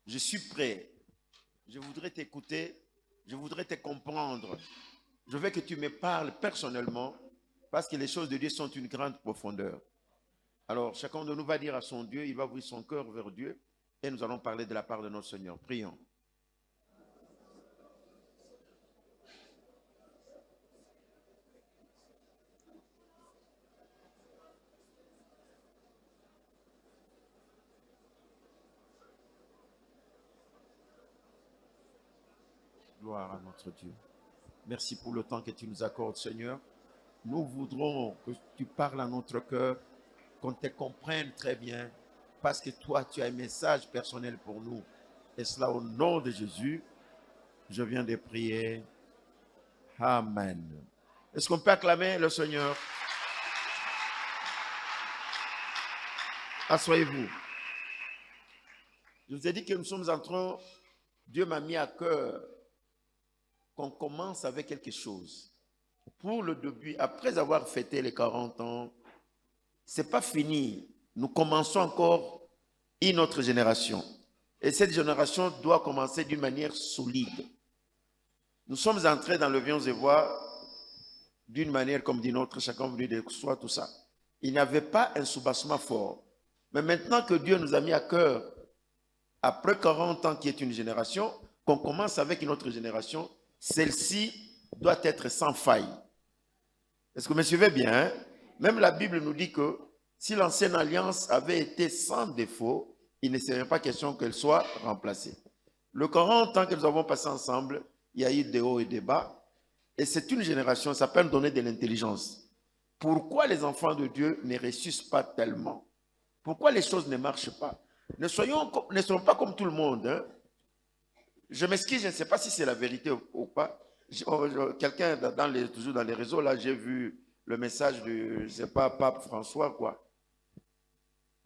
Je suis prêt. Je voudrais t'écouter. Je voudrais te comprendre. Je veux que tu me parles personnellement parce que les choses de Dieu sont une grande profondeur. Alors, chacun de nous va dire à son Dieu, il va ouvrir son cœur vers Dieu et nous allons parler de la part de notre Seigneur. Prions. Gloire à notre Dieu. Merci pour le temps que tu nous accordes, Seigneur. Nous voudrons que tu parles à notre cœur, qu'on te comprenne très bien, parce que toi, tu as un message personnel pour nous. Et cela au nom de Jésus, je viens de prier. Amen. Est-ce qu'on peut acclamer le Seigneur? Asseyez-vous. Je vous ai dit que nous sommes en train, Dieu m'a mis à cœur qu'on commence avec quelque chose. Pour le début, après avoir fêté les 40 ans, ce n'est pas fini. Nous commençons encore une autre génération. Et cette génération doit commencer d'une manière solide. Nous sommes entrés dans le vieux et voir d'une manière comme d'une autre, chacun venu de soi, tout ça. Il n'y avait pas un soubassement fort. Mais maintenant que Dieu nous a mis à cœur, après 40 ans qui est une génération, qu'on commence avec une autre génération, celle-ci doit être sans faille. Est-ce que vous me suivez bien? Hein? Même la Bible nous dit que si l'ancienne alliance avait été sans défaut, il ne serait pas question qu'elle soit remplacée. Le 40 ans que nous avons passé ensemble, il y a eu des hauts et des bas. Et c'est une génération, ça peut nous donner de l'intelligence. Pourquoi les enfants de Dieu ne ressuscitent pas tellement? Pourquoi les choses ne marchent pas? Ne soyons pas comme tout le monde. Hein? Je m'excuse, je ne sais pas si c'est la vérité ou pas. Quelqu'un toujours dans les réseaux, là, j'ai vu le message de, je ne sais pas, Pape François, quoi,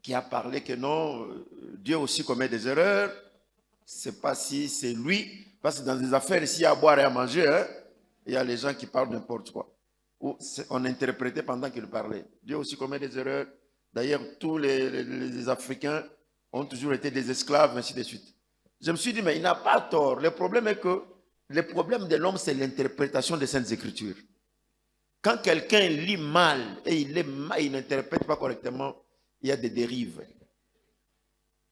qui a parlé que non, Dieu aussi commet des erreurs. Je ne sais pas si c'est lui, parce que dans des affaires, ici, il y a à boire et à manger, hein, il y a les gens qui parlent n'importe quoi. On interprétait pendant qu'il parlait. Dieu aussi commet des erreurs. D'ailleurs, tous les Africains ont toujours été des esclaves, ainsi de suite. Je me suis dit, mais il n'a pas tort. Le problème est que le problème de l'homme, c'est l'interprétation des Saintes Écritures. Quand quelqu'un lit mal et il n'interprète pas correctement, il y a des dérives.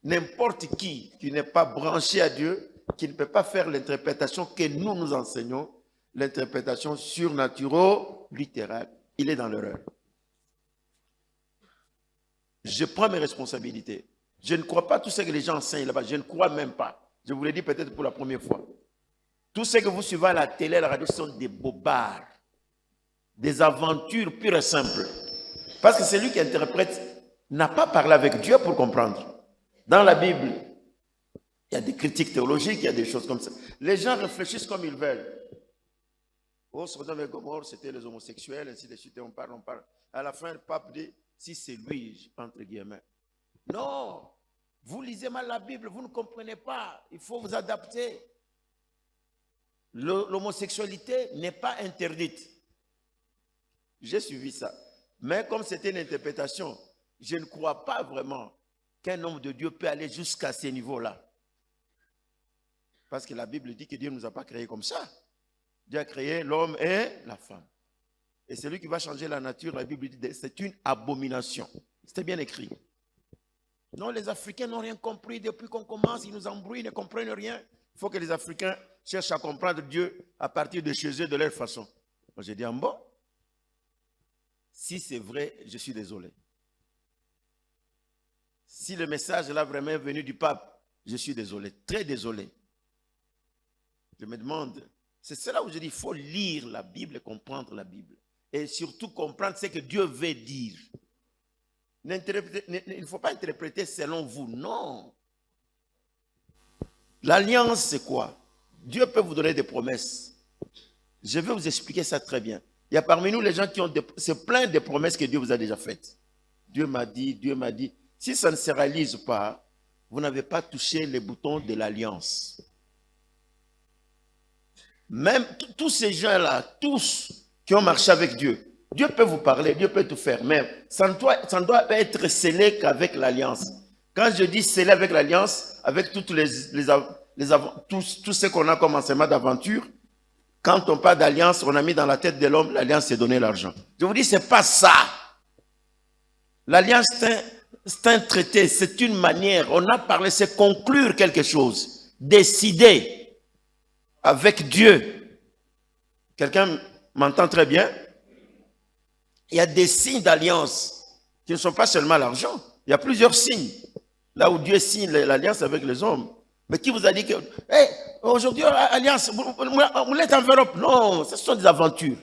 N'importe qui n'est pas branché à Dieu, qui ne peut pas faire l'interprétation que nous enseignons, l'interprétation surnaturelle, il est dans l'erreur. Je prends mes responsabilités. Je ne crois pas tout ce que les gens enseignent là-bas. Je ne crois même pas. Je vous l'ai dit peut-être pour la première fois. Tout ce que vous suivez à la télé, à la radio, sont des bobards. Des aventures pures et simples. Parce que celui qui interprète n'a pas parlé avec Dieu pour comprendre. Dans la Bible, il y a des critiques théologiques, il y a des choses comme ça. Les gens réfléchissent comme ils veulent. Oh, Sodome et Gomorrhe, c'était les homosexuels, ainsi de suite, on parle. À la fin, le pape dit, si c'est lui, entre guillemets. Non, vous lisez mal la Bible, vous ne comprenez pas, il faut vous adapter. L'homosexualité n'est pas interdite. J'ai suivi ça. Mais comme c'était une interprétation, je ne crois pas vraiment qu'un homme de Dieu peut aller jusqu'à ce niveau-là. Parce que la Bible dit que Dieu ne nous a pas créés comme ça. Dieu a créé l'homme et la femme. Et celui qui va changer la nature, la Bible dit que c'est une abomination. C'était bien écrit. Non, les Africains n'ont rien compris depuis qu'on commence, ils nous embrouillent, ils ne comprennent rien. Il faut que les Africains cherchent à comprendre Dieu à partir de chez eux, de leur façon. Moi, j'ai dit, bon, si c'est vrai, je suis désolé. Si le message là vraiment est venu du pape, je suis désolé, très désolé. Je me demande, c'est cela où je dis, il faut lire la Bible et comprendre la Bible. Et surtout comprendre ce que Dieu veut dire. Il ne faut pas interpréter selon vous, non. L'alliance, c'est quoi? Dieu peut vous donner des promesses. Je vais vous expliquer ça très bien. Il y a parmi nous les gens qui ont c'est plein de promesses que Dieu vous a déjà faites. Dieu m'a dit, Dieu m'a dit. Si ça ne se réalise pas, vous n'avez pas touché les boutons de l'alliance. Même tous ces gens-là, tous qui ont marché avec Dieu, Dieu peut vous parler, Dieu peut tout faire, mais ça ne doit être scellé qu'avec l'alliance. Quand je dis sceller avec l'alliance, avec toutes tout ce qu'on a comme enseignement d'aventure, quand on parle d'alliance, on a mis dans la tête de l'homme, l'alliance c'est donner l'argent. Je vous dis, ce n'est pas ça. L'alliance, c'est un traité, c'est une manière. On a parlé, c'est conclure quelque chose, décider avec Dieu. Quelqu'un m'entend très bien? Il y a des signes d'alliance qui ne sont pas seulement l'argent. Il y a plusieurs signes. Là où Dieu signe l'alliance avec les hommes. Mais qui vous a dit que, hey, aujourd'hui, alliance, vous l'êtes enveloppe? Non, ce sont des aventures.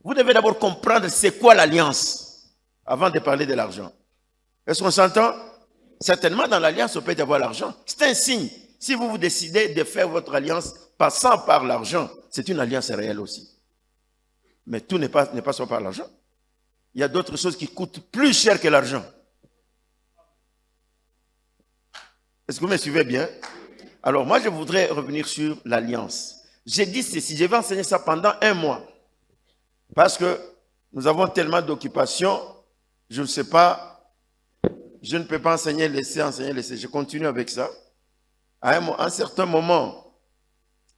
Vous devez d'abord comprendre c'est quoi l'alliance avant de parler de l'argent. Est-ce qu'on s'entend? Certainement, dans l'alliance, on peut y avoir l'argent. C'est un signe. Si vous décidez de faire votre alliance passant par l'argent, c'est une alliance réelle aussi. Mais tout n'est pas seulement par l'argent. Il y a d'autres choses qui coûtent plus cher que l'argent. Est-ce que vous me suivez bien? Alors, moi, je voudrais revenir sur l'alliance. J'ai dit ceci, je vais enseigner ça pendant 1 mois. Parce que nous avons tellement d'occupations, je ne sais pas, je ne peux pas enseigner, laisser. Je continue avec ça. À un certain moment,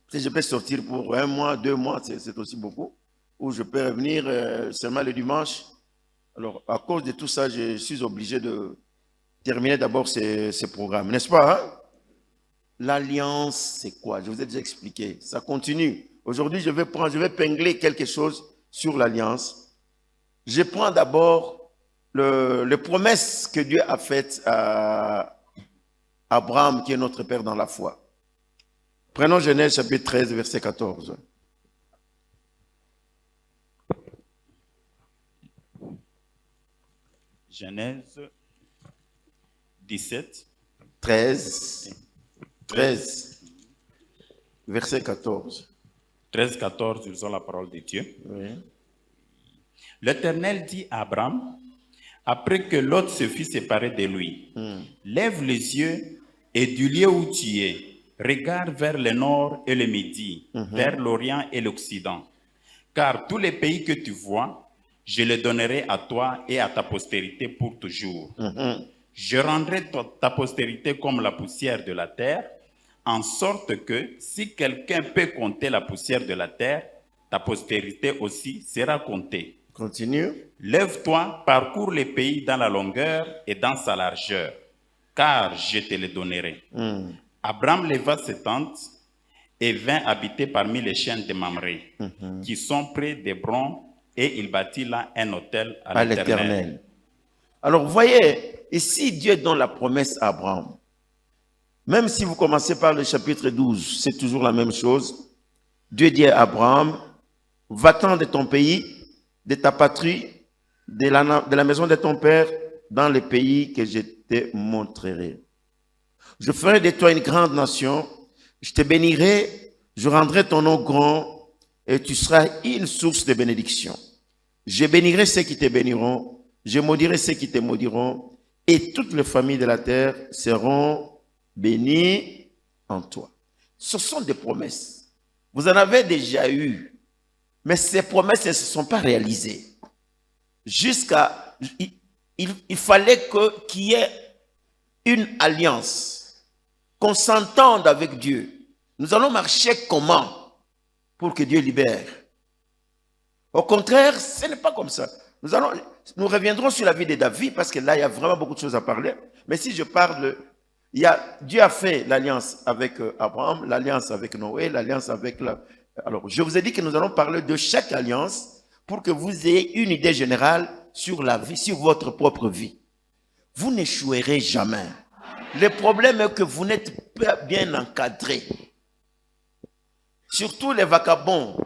si je peux sortir pour 1 mois, 2 mois, c'est aussi beaucoup. Ou je peux revenir seulement le dimanche. Alors, à cause de tout ça, je suis obligé de terminer d'abord ce programme. N'est-ce pas? Hein? L'alliance, c'est quoi? Je vous ai déjà expliqué. Ça continue. Aujourd'hui, je vais pingler quelque chose sur l'alliance. Je prends d'abord les promesses que Dieu a faites à Abraham, qui est notre père dans la foi. Prenons Genèse chapitre 13, verset 14. Genèse 17. 13, verset 14. 13, 14, ils ont la parole de Dieu. Oui. L'Éternel dit à Abraham, après que Lot se fut séparé de lui, lève les yeux et du lieu où tu es, regarde vers le nord et le midi, vers l'Orient et l'Occident. Car tous les pays que tu vois, je les donnerai à toi et à ta postérité pour toujours. Je rendrai ta postérité comme la poussière de la terre, en sorte que si quelqu'un peut compter la poussière de la terre, ta postérité aussi sera comptée. Continue. Lève-toi, parcours les pays dans la longueur et dans sa largeur, car je te les donnerai. Abraham leva ses tentes et vint habiter parmi les chênes de Mamré, qui sont près d'Hébron, et il bâtit là un autel à l'Éternel. Alors, vous voyez, ici, Dieu donne la promesse à Abraham. Même si vous commencez par le chapitre 12, c'est toujours la même chose. Dieu dit à Abraham, va-t'en de ton pays, de ta patrie, de la maison de ton père, dans le pays que je te montrerai. Je ferai de toi une grande nation, je te bénirai, je rendrai ton nom grand, et tu seras une source de bénédiction. Je bénirai ceux qui te béniront, je maudirai ceux qui te maudiront, et toutes les familles de la terre seront bénies en toi. Ce sont des promesses. Vous en avez déjà eu, mais ces promesses ne se sont pas réalisées. Il fallait qu'il y ait une alliance, qu'on s'entende avec Dieu. Nous allons marcher comment pour que Dieu libère? Au contraire, ce n'est pas comme ça. Nous reviendrons sur la vie de David parce que là, il y a vraiment beaucoup de choses à parler. Mais si je parle, Dieu a fait l'alliance avec Abraham, l'alliance avec Noé, l'alliance avec Alors, je vous ai dit que nous allons parler de chaque alliance pour que vous ayez une idée générale sur la vie, sur votre propre vie. Vous n'échouerez jamais. Le problème est que vous n'êtes pas bien encadré. Surtout les vagabonds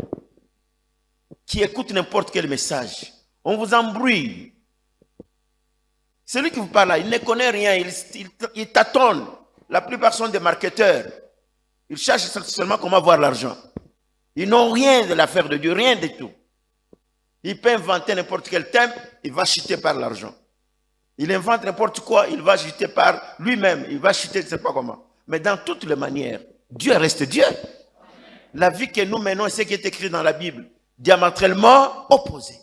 qui écoutent n'importe quel message. On vous embrouille. Celui qui vous parle là, il ne connaît rien, il tâtonne. La plupart sont des marketeurs. Ils cherchent seulement comment avoir l'argent. Ils n'ont rien de l'affaire de Dieu, rien du tout. Il peut inventer n'importe quel thème, il va chuter par l'argent. Il invente n'importe quoi, il va chuter par lui-même, il va chuter, je ne sais pas comment. Mais dans toutes les manières, Dieu reste Dieu. La vie que nous menons, c'est ce qui est écrit dans la Bible, diamétralement opposé.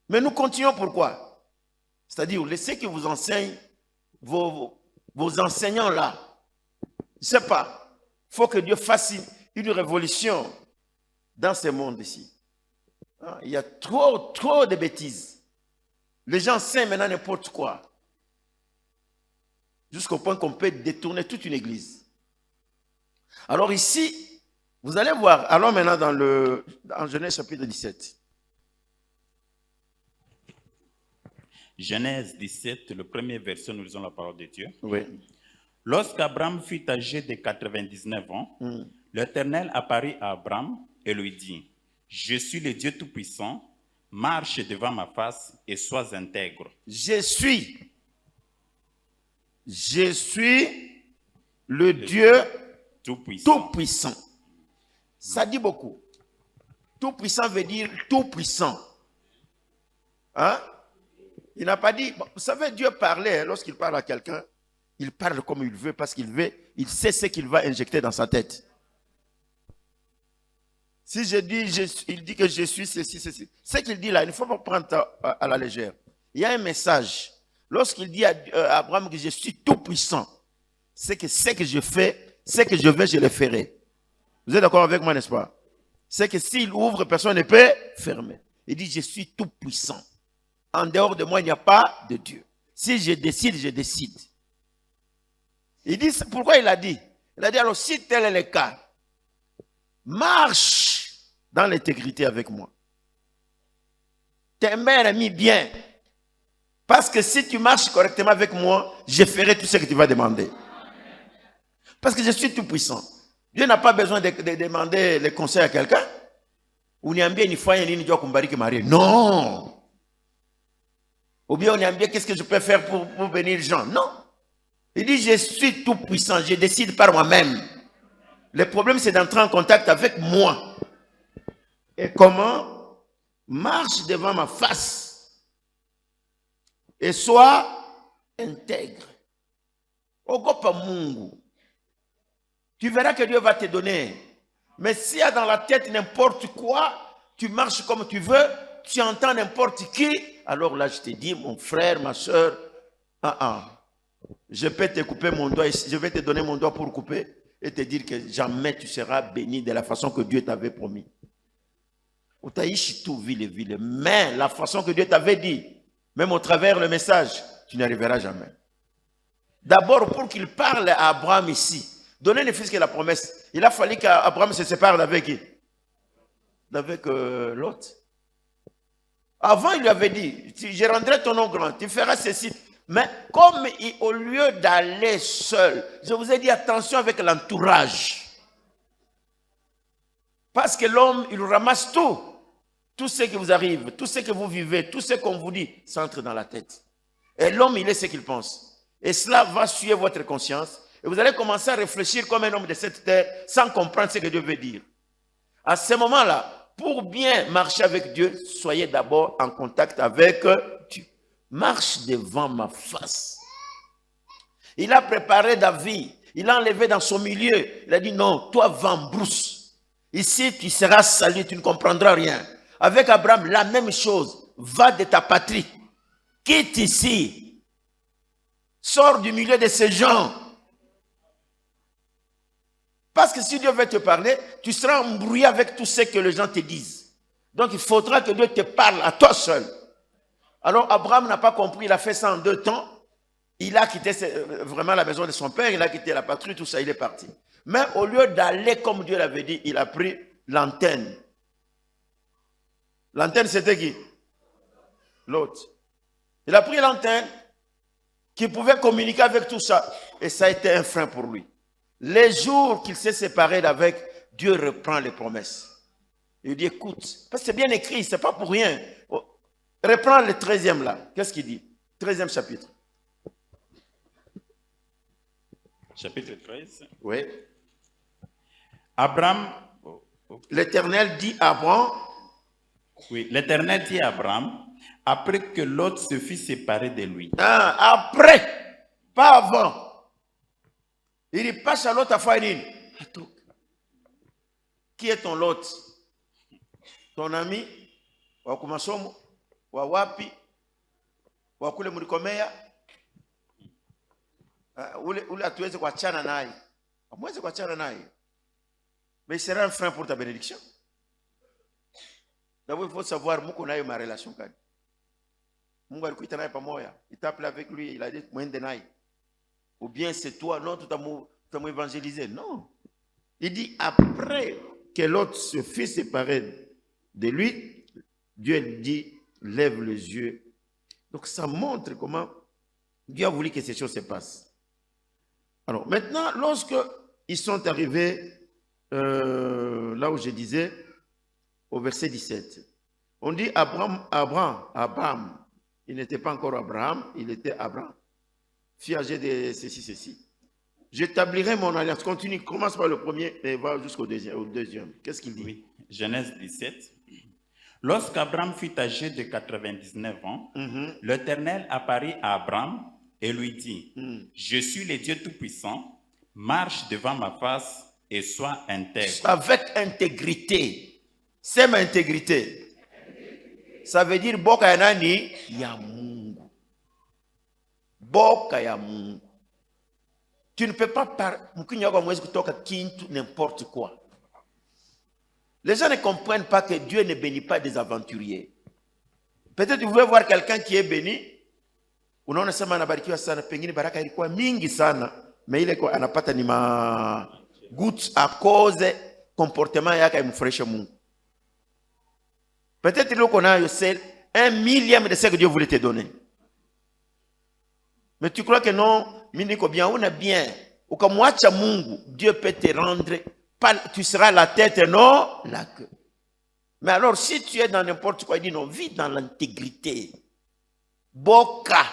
Mais nous continuons pourquoi? C'est-à-dire, laissez qu'ils vous enseignent vos vos enseignants là. Je ne sais pas. Il faut que Dieu fasse une révolution dans ce monde ici. Il y a trop de bêtises. Les gens enseignent maintenant n'importe quoi. Jusqu'au point qu'on peut détourner toute une église. Alors ici, vous allez voir, allons maintenant dans Genèse chapitre 17. Genèse 17, le premier verset, nous lisons la parole de Dieu. Oui. Lorsqu'Abraham fut âgé de 99 ans, l'Éternel apparut à Abraham et lui dit, « Je suis le Dieu Tout-Puissant, marche devant ma face et sois intègre. » Je suis le Dieu Tout-Puissant. Ça dit beaucoup. Tout-Puissant veut dire Tout-Puissant. Hein? Il n'a pas dit, vous savez, Dieu parlait, lorsqu'il parle à quelqu'un, il parle comme il veut parce qu'il veut, il sait ce qu'il va injecter dans sa tête. Si je dis, il dit que je suis ceci. Ce qu'il dit là, il ne faut pas prendre à la légère. Il y a un message. Lorsqu'il dit à Abraham que je suis tout puissant, c'est que ce que je fais, ce que je veux, je le ferai. Vous êtes d'accord avec moi, n'est-ce pas? C'est que s'il ouvre, personne ne peut fermer. Il dit, je suis tout puissant. En dehors de moi, il n'y a pas de Dieu. Si je décide, je décide. Il dit, pourquoi il a dit? Il a dit, alors si tel est le cas, marche dans l'intégrité avec moi. Tes mains mis bien. Parce que si tu marches correctement avec moi, je ferai tout ce que tu vas demander. Parce que je suis tout puissant. Dieu n'a pas besoin de demander les conseils à quelqu'un. Ou niambie ni fanya nini jua kumbariki Marie. Non. Ou bien on niambie qu'est-ce que je peux faire pour bénir Jean. Non. Il dit je suis tout puissant, je décide par moi-même. Le problème c'est d'entrer en contact avec moi. Et comment? Marche devant ma face. Et sois intègre. Ogopa Mungu. Tu verras que Dieu va te donner. Mais s'il y a dans la tête n'importe quoi, tu marches comme tu veux, tu entends n'importe qui, alors là je te dis, mon frère, ma soeur, je peux te couper mon doigt, je vais te donner mon doigt pour couper et te dire que jamais tu seras béni de la façon que Dieu t'avait promis. Mais la façon que Dieu t'avait dit, même au travers le message, tu n'y arriveras jamais. D'abord, pour qu'il parle à Abraham ici, donner ne fût que la promesse, il a fallu qu'Abraham se sépare d'avec qui? D'avec Lot. Avant, il lui avait dit, je rendrai ton nom grand, tu feras ceci. Mais comme au lieu d'aller seul, je vous ai dit attention avec l'entourage. Parce que l'homme, il ramasse tout. Tout ce qui vous arrive, tout ce que vous vivez, tout ce qu'on vous dit, ça entre dans la tête. Et l'homme, il est ce qu'il pense. Et cela va suivre votre conscience. Et vous allez commencer à réfléchir comme un homme de cette terre sans comprendre ce que Dieu veut dire. À ce moment-là, pour bien marcher avec Dieu, soyez d'abord en contact avec Dieu. Marche devant ma face. Il a préparé David. Il l'a enlevé dans son milieu. Il a dit non, toi va en brousse. Ici, tu seras sali, tu ne comprendras rien. Avec Abraham, la même chose. Va de ta patrie. Quitte ici. Sors du milieu de ces gens. Parce que si Dieu veut te parler, tu seras embrouillé avec tout ce que les gens te disent. Donc il faudra que Dieu te parle à toi seul. Alors Abraham n'a pas compris, il a fait ça en 2 temps. Il a quitté vraiment la maison de son père, il a quitté la patrie, tout ça, il est parti. Mais au lieu d'aller comme Dieu l'avait dit, il a pris l'antenne. L'antenne, c'était qui? L'autre. Il a pris l'antenne qui pouvait communiquer avec tout ça. Et ça a été un frein pour lui. Les jours qu'il s'est séparé d'avec, Dieu reprend les promesses. Il dit, écoute, parce que c'est bien écrit, c'est pas pour rien. Reprends le 13e là. Qu'est-ce qu'il dit? 13e chapitre. Chapitre 13. Oui. Abraham. L'Éternel dit à Abraham. Oui, l'Éternel dit à Abraham, après que Lot se fut séparé de lui. Après, pas avant. Il dit, passe à Lot à Faïdine. Qui est ton Lot? Ton ami? Wakumasomo? Wawapi? Wakule Murikomea? ule hatuwezi kuachana naye. Hamwezi kuachana naye. Mais il sera un frein pour ta bénédiction. D'abord, il faut savoir muko nayo ma relation kani. Mungu alikuita naye pamoja. Il t'a appelé avec lui, il a dit mwende naye. Ou bien c'est toi, non, tu t'as évangélisé. Non. Il dit après que l'autre se fut séparé de lui, Dieu lui dit lève les yeux. Donc ça montre comment Dieu a voulu que ces choses se passent. Alors maintenant, lorsque ils sont arrivés là où je disais, au verset 17, on dit Abraham, il n'était pas encore Abraham, il était Abraham, fils âgé de ceci. J'établirai mon alliance. Continue, commence par le premier et va jusqu'au deuxième. Qu'est-ce qu'il dit? Oui, Genèse 17. Lorsqu'Abraham fut âgé de 99 ans, l'Éternel apparut à Abraham et lui dit, je suis le Dieu Tout-Puissant, marche devant ma face et sois intègre. Avec intégrité. C'est ma intégrité. Ça veut dire boka ya nani? Ya Mungu. Boka ya Mungu. Tu ne peux pas n'importe quoi. Les gens ne comprennent pas que Dieu ne bénit pas des aventuriers. Peut-être vous voulez voir quelqu'un qui est béni. Unaona sema anabarikiwa sana, pengine baraka ilikuwa mingi sana, mais ile kwa anapata ni goutte à cause comportement yake imfurahisha Mungu. Peut-être le konayo c'est 1/1000 de ce que Dieu voulait te donner. Mais tu crois que non, miniko bien, on a bien. Ukamwacha Mungu, Dieu peut te rendre, tu seras la tête, non la queue. Mais alors, si tu es dans n'importe quoi, il dit non, vis dans l'intégrité. Boka.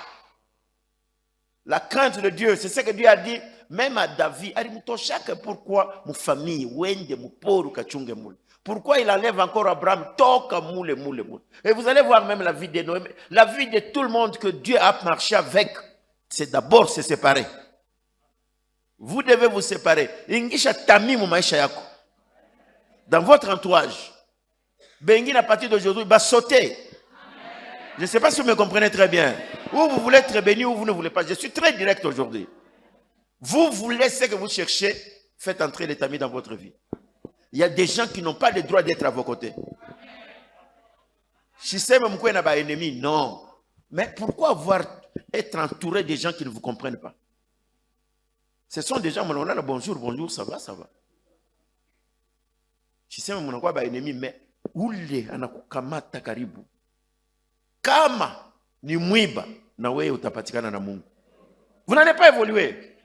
La crainte de Dieu, c'est ce que Dieu a dit, même à David. Pourquoi mon famille, wende, mon pauvre, kachunge moule. Pourquoi il enlève encore Abraham, toka moule. Et vous allez voir même la vie de Noé, la vie de tout le monde que Dieu a marché avec. C'est d'abord se séparer. Vous devez vous séparer. Ingisha tamimu maisha yako. Dans votre entourage. Bengi à partir d'aujourd'hui, va sauter. Je ne sais pas si vous me comprenez très bien. Ou vous voulez être béni ou vous ne voulez pas. Je suis très direct aujourd'hui. Vous voulez ce que vous cherchez, faites entrer les tamis dans votre vie. Il y a des gens qui n'ont pas le droit d'être à vos côtés. Si c'est même quoi n'a ennemi, non. Mais pourquoi être entouré de gens qui ne vous comprennent pas? Ce sont des gens, on a bonjour, ça va. Si c'est même quoi ennemi, mais ule anakukamata karibu. Kama ni mwiba, na wewe utapatikana na Mungu. Vous n'allez pas évoluer.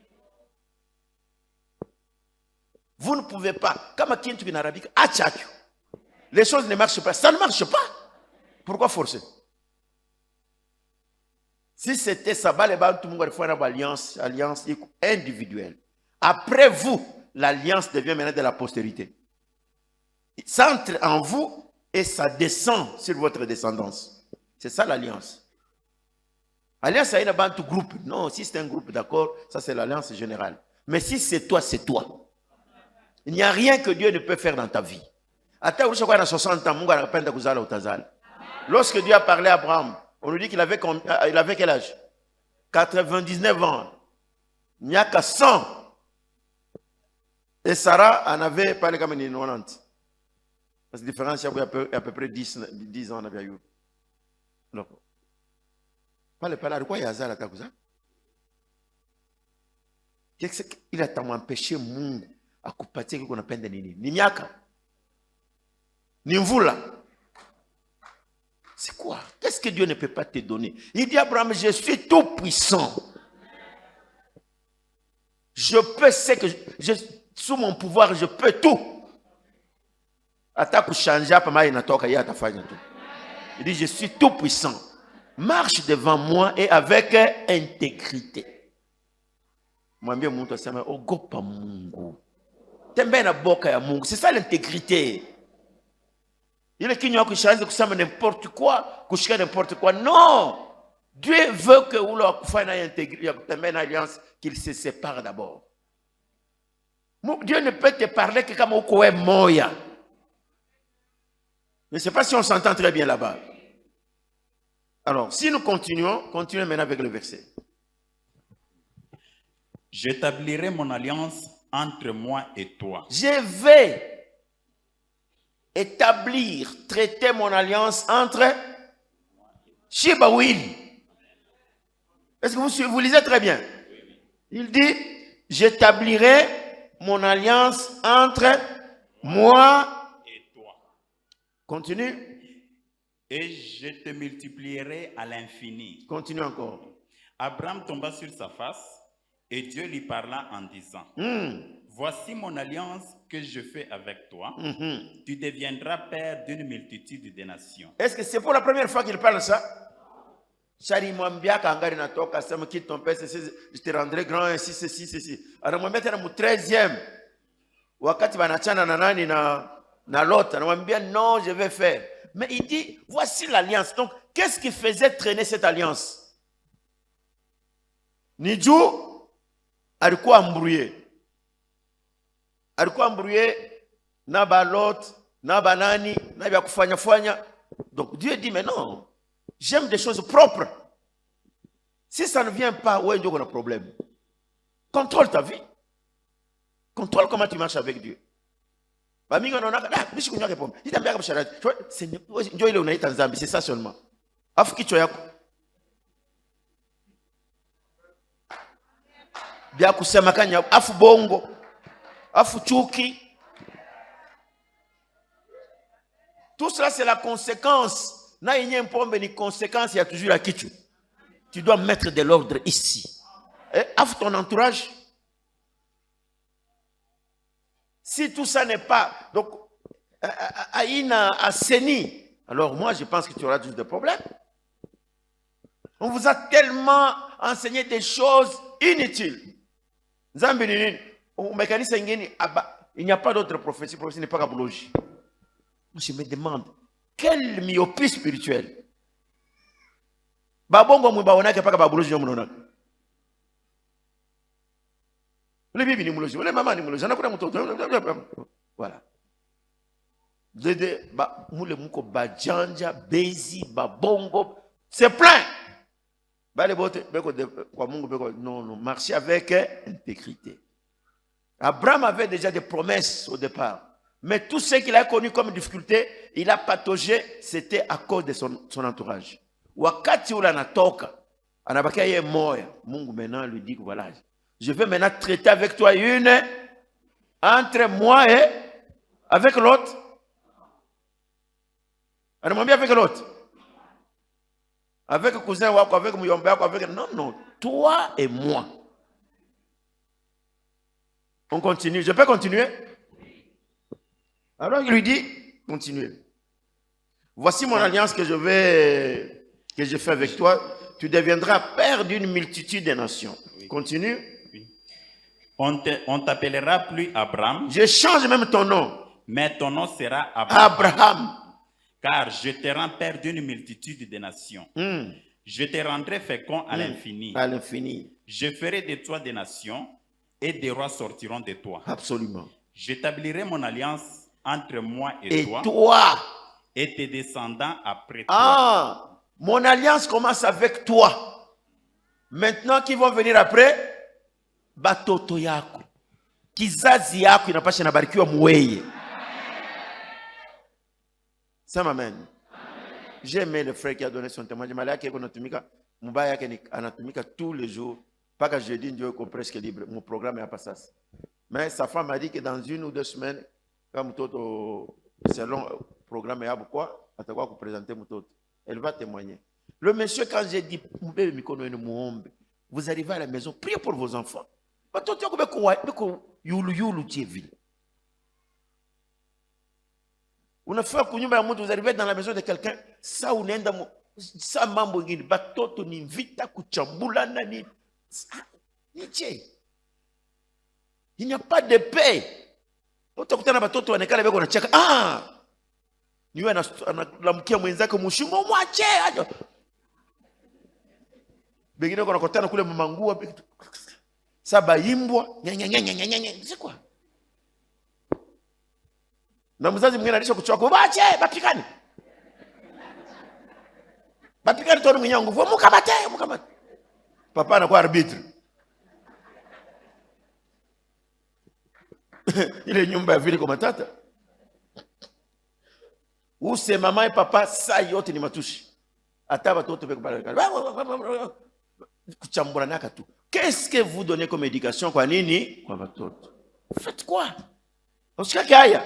Vous ne pouvez pas. Kama kintu kinarabika, achakyo. Les choses ne marchent pas. Ça ne marche pas. Pourquoi forcer? Si c'était ça, tout le monde va faire une alliance individuelle. Après vous, l'alliance devient maintenant de la postérité. Ça entre en vous et ça descend sur votre descendance. C'est ça l'alliance. Alliance, il y a un groupe. Non, si c'est un groupe, d'accord, ça c'est l'alliance générale. Mais si c'est toi, c'est toi. Il n'y a rien que Dieu ne peut faire dans ta vie. À 60 ans, lorsque Dieu a parlé à Abraham, on nous dit qu'il avait quel âge? 99 ans. Il n'y a qu'à 100. Et Sarah en avait pas les 90. Parce que la différence, il y a à peu près 10 ans. Alors, quoi il y a ça il a tellement empêché Mungu à couper qu'on appelle des nini. Ni miaka. Ni mvula. C'est quoi? Qu'est-ce que Dieu ne peut pas te donner? Il dit à Abraham, je suis tout puissant. Je peux ce que sous mon pouvoir, je peux tout. Il dit, je suis tout puissant. Marche devant moi et avec intégrité. C'est ça l'intégrité. Il est qui n'a que n'importe quoi, coucher n'importe quoi. Non! Dieu veut que vous leur alliance, qu'il se sépare d'abord. Dieu ne peut te parler que comme vous êtes moya. Je ne sais pas si on s'entend très bien là-bas. Alors, si nous continuons maintenant avec le verset. J'établirai mon alliance entre moi et toi. Je vais établir, traiter mon alliance entre Shiba Will. Est-ce que vous lisez très bien? Il dit, j'établirai mon alliance entre moi Et toi. Continue. Et je te multiplierai à l'infini. Continue encore. Abraham tomba sur sa face et Dieu lui parla en disant, voici mon alliance que je fais avec toi. Tu deviendras père d'une multitude de nations. Est-ce que c'est pour la première fois qu'il parle ça? Quitte ton père, je te rendrai grand, ainsi, ceci. Anamwambia mu 13e. Wakati wanachana na nani na Lot, anamwambia non, je vais faire. Mais il dit, voici l'alliance. Donc, qu'est-ce qui faisait traîner cette alliance? Niju alikuwa embrouillé. Alikuwa embrouillé na ba Lot, na ba nani, na bya kufanya. Donc Dieu dit, mais non, j'aime des choses propres. Si ça ne vient pas, ouais, Dieu a un problème. Contrôle ta vie. Contrôle comment tu marches avec Dieu. C'est ça seulement. Bia kusema kanya afu bongo afu chuki. Tout cela c'est la conséquence. Na yenye mpombe ni conséquence, il y a toujours la kichu. Tu dois mettre de l'ordre ici. Afu ton entourage. Si tout ça n'est pas donc aïna assaini, alors moi je pense que tu auras juste des problèmes. On vous a tellement enseigné des choses inutiles. Il n'y a pas d'autre prophétie, prophétie n'est pas kaboulogie. Je me demande, quelle myopie spirituelle. Babongo mwibaonake paka baboulogie yomunonaka. Le bibi ni moulogie, le maman ni moulogie, anakuna mtoto. Voilà. Dede ba mule muko bajanja, bezi, babongo, c'est plein. Non, marcher avec intégrité. Abraham avait déjà des promesses au départ. Mais tout ce qu'il a connu comme difficulté, il a pataugé, c'était à cause de son entourage. Wakati ula natoka, anabakia ye moya. Mungu maintenant lui dit que voilà, je vais maintenant traiter avec toi une entre moi et avec l'autre. Anamwambia avec l'autre. Avec cousin wako, avec muyombe wako, avec... Non, toi et moi. On continue. Je peux continuer? Alors il lui dit, continuez. Voici mon alliance que je fais avec toi. Tu deviendras père d'une multitude de nations. Continue. On t'appellera plus Abraham. Je change même ton nom. Mais ton nom sera Abraham. Car je te rends père d'une multitude de nations. Je te rendrai fécond à l'infini. À l'infini. Je ferai de toi des nations et des rois sortiront de toi. Absolument. J'établirai mon alliance entre moi et toi. Et tes descendants après toi. Ah, mon alliance commence avec toi. Maintenant, qui vont venir après? Batoto yako. Kizazi yako inapasha nabarikiwa muweye. Ça m'amène. J'ai aimé le frère qui a donné son témoignage. Anatumika tous les jours. Pas que jeudi, Dieu est presque libre. Mon programme est à Passas. Mais sa femme m'a dit que dans 1 ou 2 semaines, comme tout selon le programme, elle va témoigner. Le monsieur, quand j'ai dit, vous arrivez à la maison, priez pour vos enfants. Unafika kunyumba ya mtu, vous arrivez dans la maison de quelqu'un, ça unaenda ça mambo ngine batoto ni vita kuchambulana ni niche. Il n'y a pas de paix. Utakutana batoto wanekala beko nacheka. Niwe analamkia mwenzake mushingo mwache aje. Bengine kwa nakutana kule mamangua saba imbwa nyanya. C'est quoi? Na mzazi mwingine alisha kuchoka, bache bapikane. Bapikane toni mwenye nguvu, mukamate. Papa anakuwa arbitre. ile nyumba ya vile kwa matata. Use mama et papa saa yote ni matushi. Hata watoto beko pale. Kuchambura naka tu. Qu'est-ce que vous donnez comme éducation kwa nini? Kwa watoto. Faites quoi? Ushikake haya.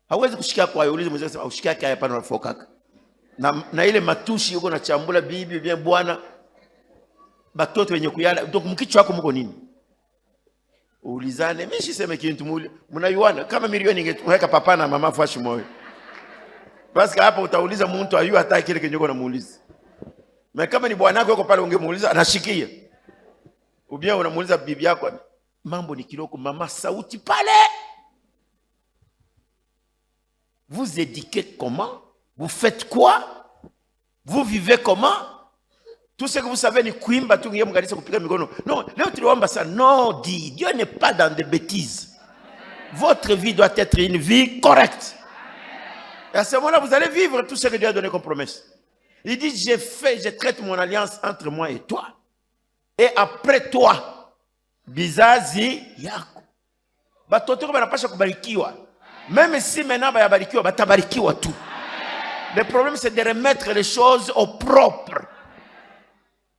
Hawezi kushika kwa ulize mzee sema ushikake haya pana unafokaka. Na ile matushi yuko na chambula bibi bien bwana. Batoto wenye kuyala. Donc mkichwa wako mko nini? Ulizane, mimi siseme kintu mnayuana kama milioni ingeweka papa na mama fashi moyo. Basi hapa utauliza mtu ayu hata kile kinyoko namuuliza. Na kama ni bwanako yuko pale ungemuuliza anashikia. Ubia unamuuliza bibi yako mambo ni kiloko mama sauti pale. Vous éduquez comment? Vous faites quoi? Vous vivez comment? Tout ce que vous savez ni kuimba tu ngiye mkanisa kupiga mikono. Non, leo tuliomba ça. Non, dit Dieu n'est pas dans des bêtises. Votre vie doit être une vie correcte. Et à ce moment-là, vous allez vivre tout ce que Dieu a donné comme promesse. Il dit, je traite mon alliance entre moi et toi. Et après toi, bizazi yako. Batoto banapasha kubarikiwa. Même si maintenant bayabarikiwa, batabarikiwa tout. Le problème c'est de remettre les choses au propre.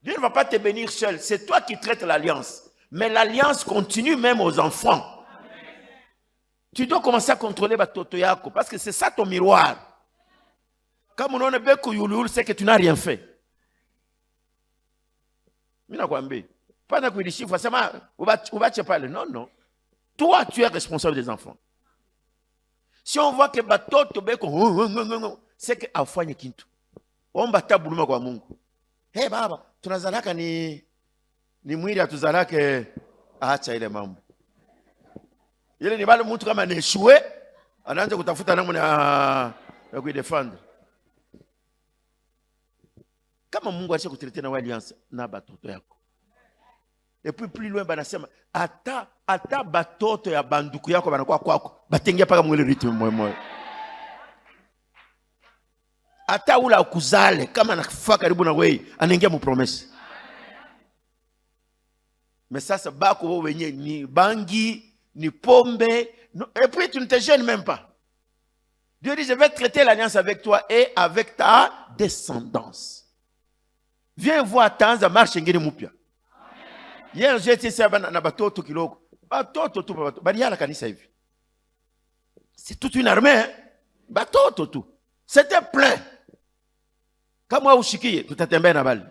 Dieu ne va pas te bénir seul. C'est toi qui traites l'alliance. Mais l'alliance continue même aux enfants. Tu dois commencer à contrôler batoto yako. Parce que c'est ça ton miroir. Comme on a beku yulul, c'est que tu n'as rien fait. Mina kwambi. Pas na kuidishi, forcément, ubache pale. Non, non. Toi, tu es responsable des enfants. Si on voit que batoto beku, c'est que afanye kintu. On bata buluma kwa Mungu. Hey baba, tunazalaka ni mwili atuzalake acha ile mambo. Ile ni bado mtu kama aneshue anaanza kutafuta namna ya kuidefendre. Kama Mungu alisha kutetea na alliance na batoto yako. Et puis plus loin banasema ata batoto ya banduku yako banakuwa kwako. Batengia paka mwele rythme moyo. Ata ula kuzale kama anakufa karibu na wewe anaingia mu promesse. Mais sasa bako wenye ni bangi, ni pombe, et puis tu ne te gênes même pas. Dieu dit je vais traiter l'alliance avec toi et avec ta descendance. Viens voir Tanza marche ngine mupya. Hier j'étais saba na batoto kiloko. Batoto tu batoto. Bali yala kanisa hivi. C'est toute une armée. Hein? Batoto tu. C'était plein. Kama ushikie tutatembea na bali.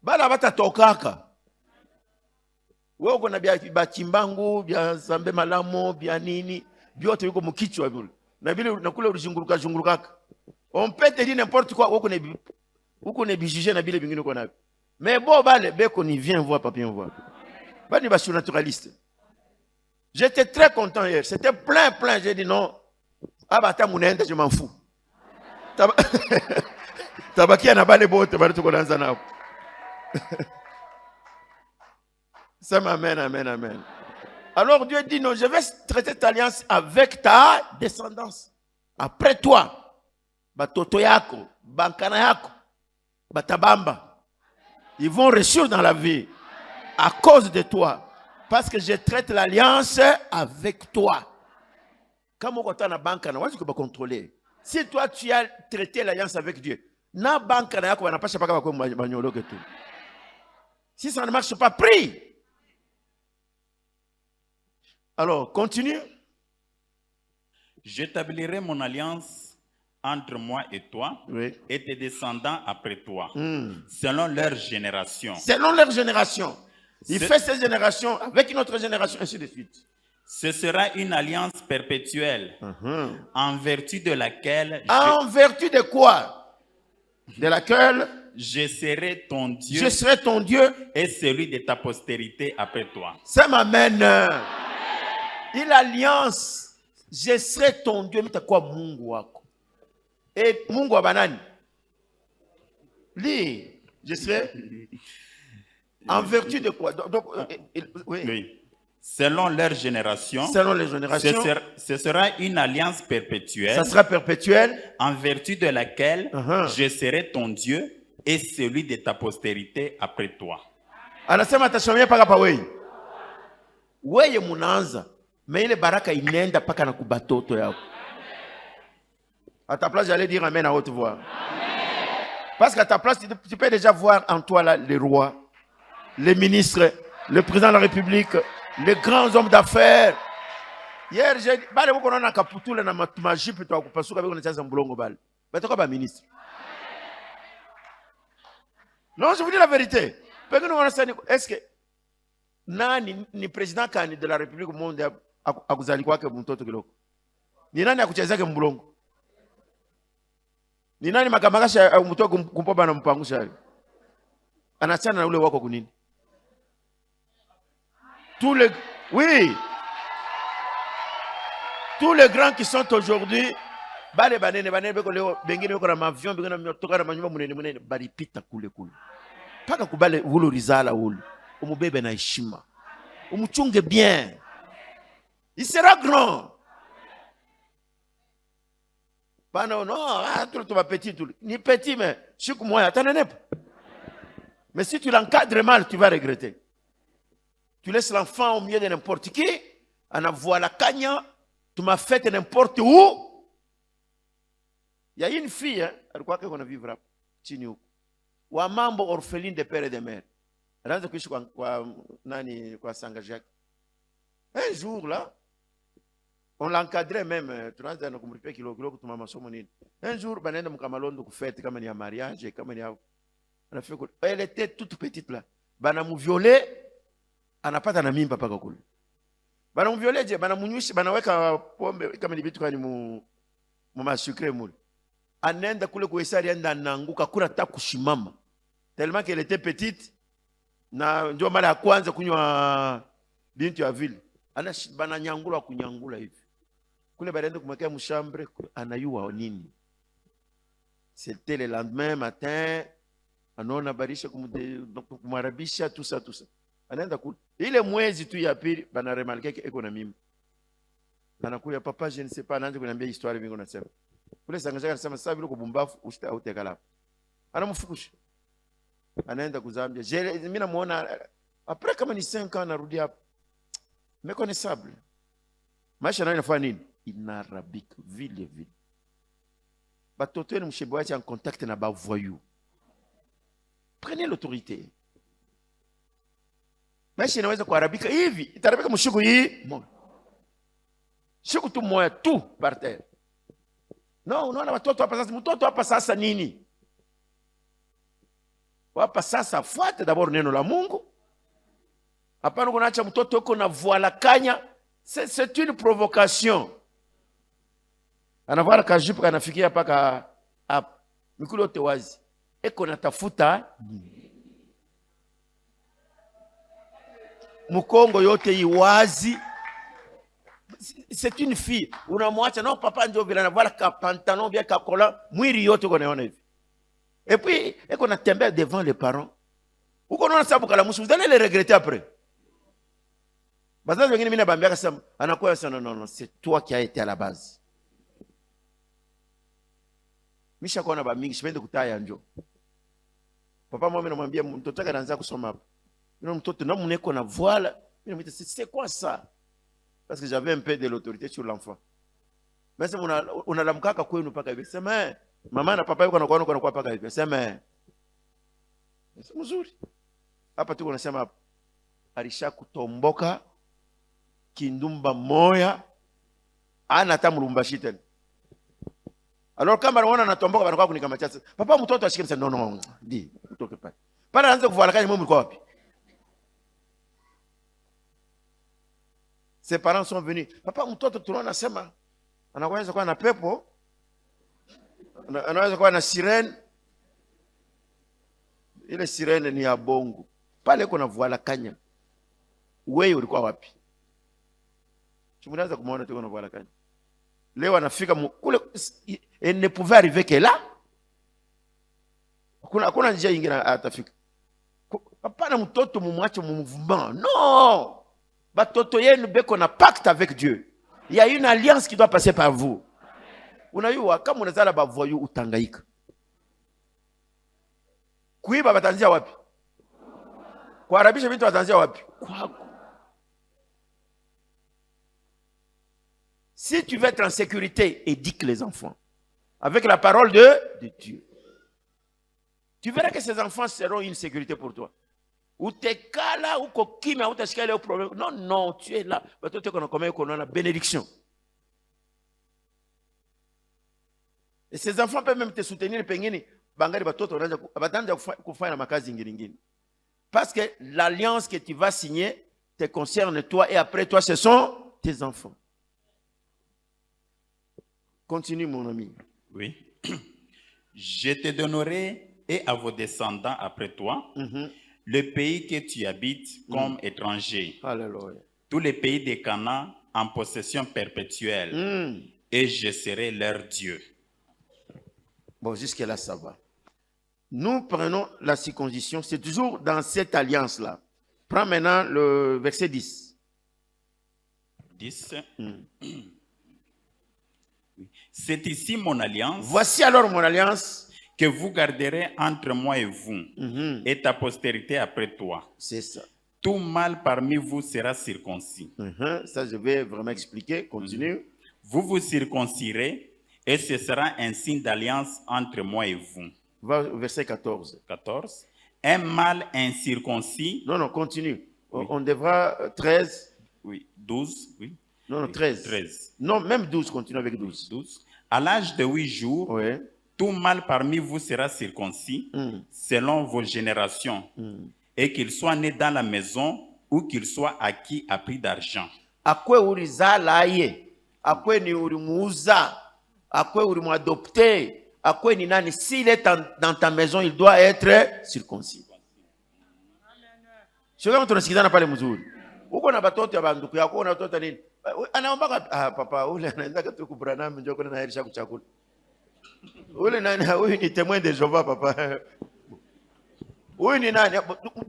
Bala batatokaka. Wewe uko na bia chimbangu, bia zambe malamo, bia nini, biote yuko mkichwa vile. Na vile nakula ulizunguruka. On peut te dire n'importe quoi, uko ne bijuger na bile bingine uko na. Mais bon bale beko ni viens voir papa viens voir. Bani ba surnaturaliste. J'étais très content hier, c'était plein, j'ai dit non. Abata munenda je m'en fous. Tabakia na bale bote bali tuko naanza nao. Amen. Alors Dieu dit non, je vais traiter cette alliance avec ta descendance. Après toi, batoto yako, bankana yako, batabamba, ils vont réussir dans la vie à cause de toi. Parce que je traite l'alliance avec toi. Comme on a na bankana, on va contrôler. Si toi tu as traité l'alliance avec Dieu, na bankana yako banapasha paka bako banyolo que tout. Si ça ne marche pas, prie. Alors, continue. J'établirai mon alliance entre moi et toi, oui, et tes descendants après toi, selon leur génération. Selon leur génération. Il fait ses générations avec une autre génération, ainsi de suite. Ce sera une alliance perpétuelle, en vertu de laquelle... En vertu de quoi? De laquelle? Je serai ton Dieu. Je serai ton Dieu. Et celui de ta postérité après toi. Ça m'amène. Il alliance. Je serai ton Dieu. Mais t'as quoi Mungu wako? Et Mungu wa banani? Lis. Je serai. En vertu de quoi? Donc, oui. Selon leur génération. Selon les générations. Ce sera une alliance perpétuelle. Ça sera perpétuel. En vertu de laquelle je serai ton Dieu et celui de ta postérité après toi. Anasema atashomea paka pa weye. Weye munaanza. Mais ile baraka inenda paka na kubatoto yako. À ta place, j'allais dire amen à haute voix. Parce qu'à ta place, tu peux déjà voir en toi là, les rois, les ministres, le président de la République, les grands hommes d'affaires. Hier, j'ai dit, bale vous connaissez kaputula na majipe to akupasuka biko na mbulongo bale. Batoko ba ministre. Non, je vous dis la vérité. Est-ce que nani ni président kani de la République monde akuzali kwake mtoto kiloko? Ni nani akuchezake mbulongo? Ni nani makamakasha mtoto kumpoba na mpangusha? Anachana na ule wako kunini? Tous les grands qui sont aujourd'hui, bale banene beko leo bengine beko na avion bengine na toka na manyumba munene baripita kule. Paka kubale ulu rizala ulu. Umubebe na heshima. Umuchunge bien. Il sera grand. Pas non, tout va petit. Ni petit, mais je suis comme moi, mais si tu l'encadres mal, tu vas regretter. Tu laisses l'enfant au milieu de n'importe qui, en avoir la cagne, tu m'as fait n'importe où. Il y a une fille, elle croit qu'on a vivra. Ou un membre orpheline de père et de mère. Un jour là, on l'encadrait même. Un jour, elle était toute petite là. Banamou violé, elle n'a pas de mimba papa kakul. Banamou violé, banamou nyushi, banaweka pombe kama ni bitu kani mu sucré moule. Anenda kule kuesari enda nanguka kura ta kushimama. Tellement qu'elle était petite, na ndio mara ya kwanza kunywa bintu ya vile. Ana bananyangula kunyangula hivi. Kule baende kumwekea mshambre anayua nini. C'était le lendemain matin, anaona barisha kumarabisha tout ça. Anaenda kule. Ile mwezi tu ya pili bana remarquer que eko na mimba. Anakuya papa je ne sais pas, anaanza kuniambia histoire vingi unasema. Kule sangaja anasema sasa vile kubumbafu usita utekala. Anamfukusha. Anaenda kuzambia. Mimi namuona après kama ni 5 ans narudi hapa. Méconnaissable. Maisha nayo inafanya nini? Inarabika vile. Batoto wenu mshebwache en contact na ba voyou. Prenez l'autorité. Maisha inaweza kuharibika hivi, itarabika mshuku hii moja. Shuku tu moja tu par terre. Non, unaona watoto hapa sasa, mtoto hapa sasa nini? Hapa sasa fuate d'abord neno la Mungu. Hapana kunaacha mtoto yuko na voila kanya, c'est une provocation. Anavala kajipu kanafikia paka hapa. Mikulu yote wazi. Eko natafuta Mukongo yote iwazi. C'est une fille. Unamwacha non papa ndio vile anavala ka pantalon bien ka collant, mwili yote konaona hivi. Et puis eko natembea devant les parents. Uko naona sababu kala musu, vous allez les regretter après. Bazazi wengine mimi nabambia kama anakuwa sana non, c'est toi qui as été à la base. Misha kuona ba mingi sipende kutaya njo. Papa mimi namwambia mtoto wake anaanza kusoma hapa. Mimi mtoto na mneko na voile, mimi namwita c'est quoi ça? Parce que j'avais un peu de l'autorité sur l'enfant. Mais c'est unalamkaka kwenu paka hivi. Sema mama na papa yuko anakuwa paka hivi. Sema c'est mzuri. Hapa tu unasema alisha kutomboka kindumba moya ana hata mlumbashi tena. Alors kama anaona anatomboka banakuwa kunikamatia. Papa mtoto ashike non, di utoke pale. Pale anaanza kuvala kanya mimi mlikuwa wapi? Ses parents sont venus. Papa mtoto tunaona sema anaweza kuwa na pepo. Anaweza kuwa na sirene. Ile sirene ni ya bongo. Pale kuna voila kanya. Wewe ulikuwa wapi? Tumeanza kumuona tu kuna voila kanya. Leo anafika kule, elle ne pouvait arriver que là. Hakuna njia nyingine atafika. Hapana mtoto mumwache mu mouvement. Non. Batoto yenu beko na pacte avec Dieu. Il y a une alliance qui doit passer par vous. Unayua kama unazala ba voyou utangaika. Kuiba batanzia wapi? Kuharibisha vitu wataanzia wapi? Kwako. Si tu veux être en sécurité, éduque les enfants avec la parole de Dieu. Tu verras que ces enfants seront une sécurité pour toi. Ou t'es là, ou kokima, ou t'es là au problème. Non, non, tu es là. Tu as la bénédiction. Et ces enfants peuvent même te soutenir. Parce que l'alliance que tu vas signer te concerne toi et après toi, ce sont tes enfants. Continue, mon ami. Oui. Je te donnerai et à vos descendants après toi le pays que tu habites comme étranger. Alléluia. Tous les pays de Canaan en possession perpétuelle. Et je serai leur Dieu. Bon, jusque-là, ça va. Nous prenons la circoncision. C'est toujours dans cette alliance-là. Prends maintenant le verset 10. 10. C'est ici mon alliance. Voici alors mon alliance que vous garderez entre moi et vous et ta postérité après toi. C'est ça. Tout mâle parmi vous sera circoncis. Ça, je vais vraiment expliquer. Continue. Vous vous circoncirez et ce sera un signe d'alliance entre moi et vous. Verset 14. 14. Un mâle incirconcis. Non, continue. Oui. On devra 13. Oui, 12. Oui. Non, 13. 13. Non, même 12, continue avec 12. 12. À l'âge de 8 jours, oui. Tout mâle parmi vous sera circoncis selon vos générations, et qu'il soit né dans la maison ou qu'il soit acquis à prix d'argent. Akwe urizala ye, akwe ni urimuuza, akwe urimuadopté, akwe ni nani, s'il est dans ta maison, il doit être circoncis. Sio kama tunasikizana pale mzuri. Uko na batoto ya banduku yako na watoto nini? Anaomba papa ule anaenda tu kubranam njoo kuna naelisha kuchakula. Ule nani huyu ni témoin de Jéhovah papa. Huyu ni nani?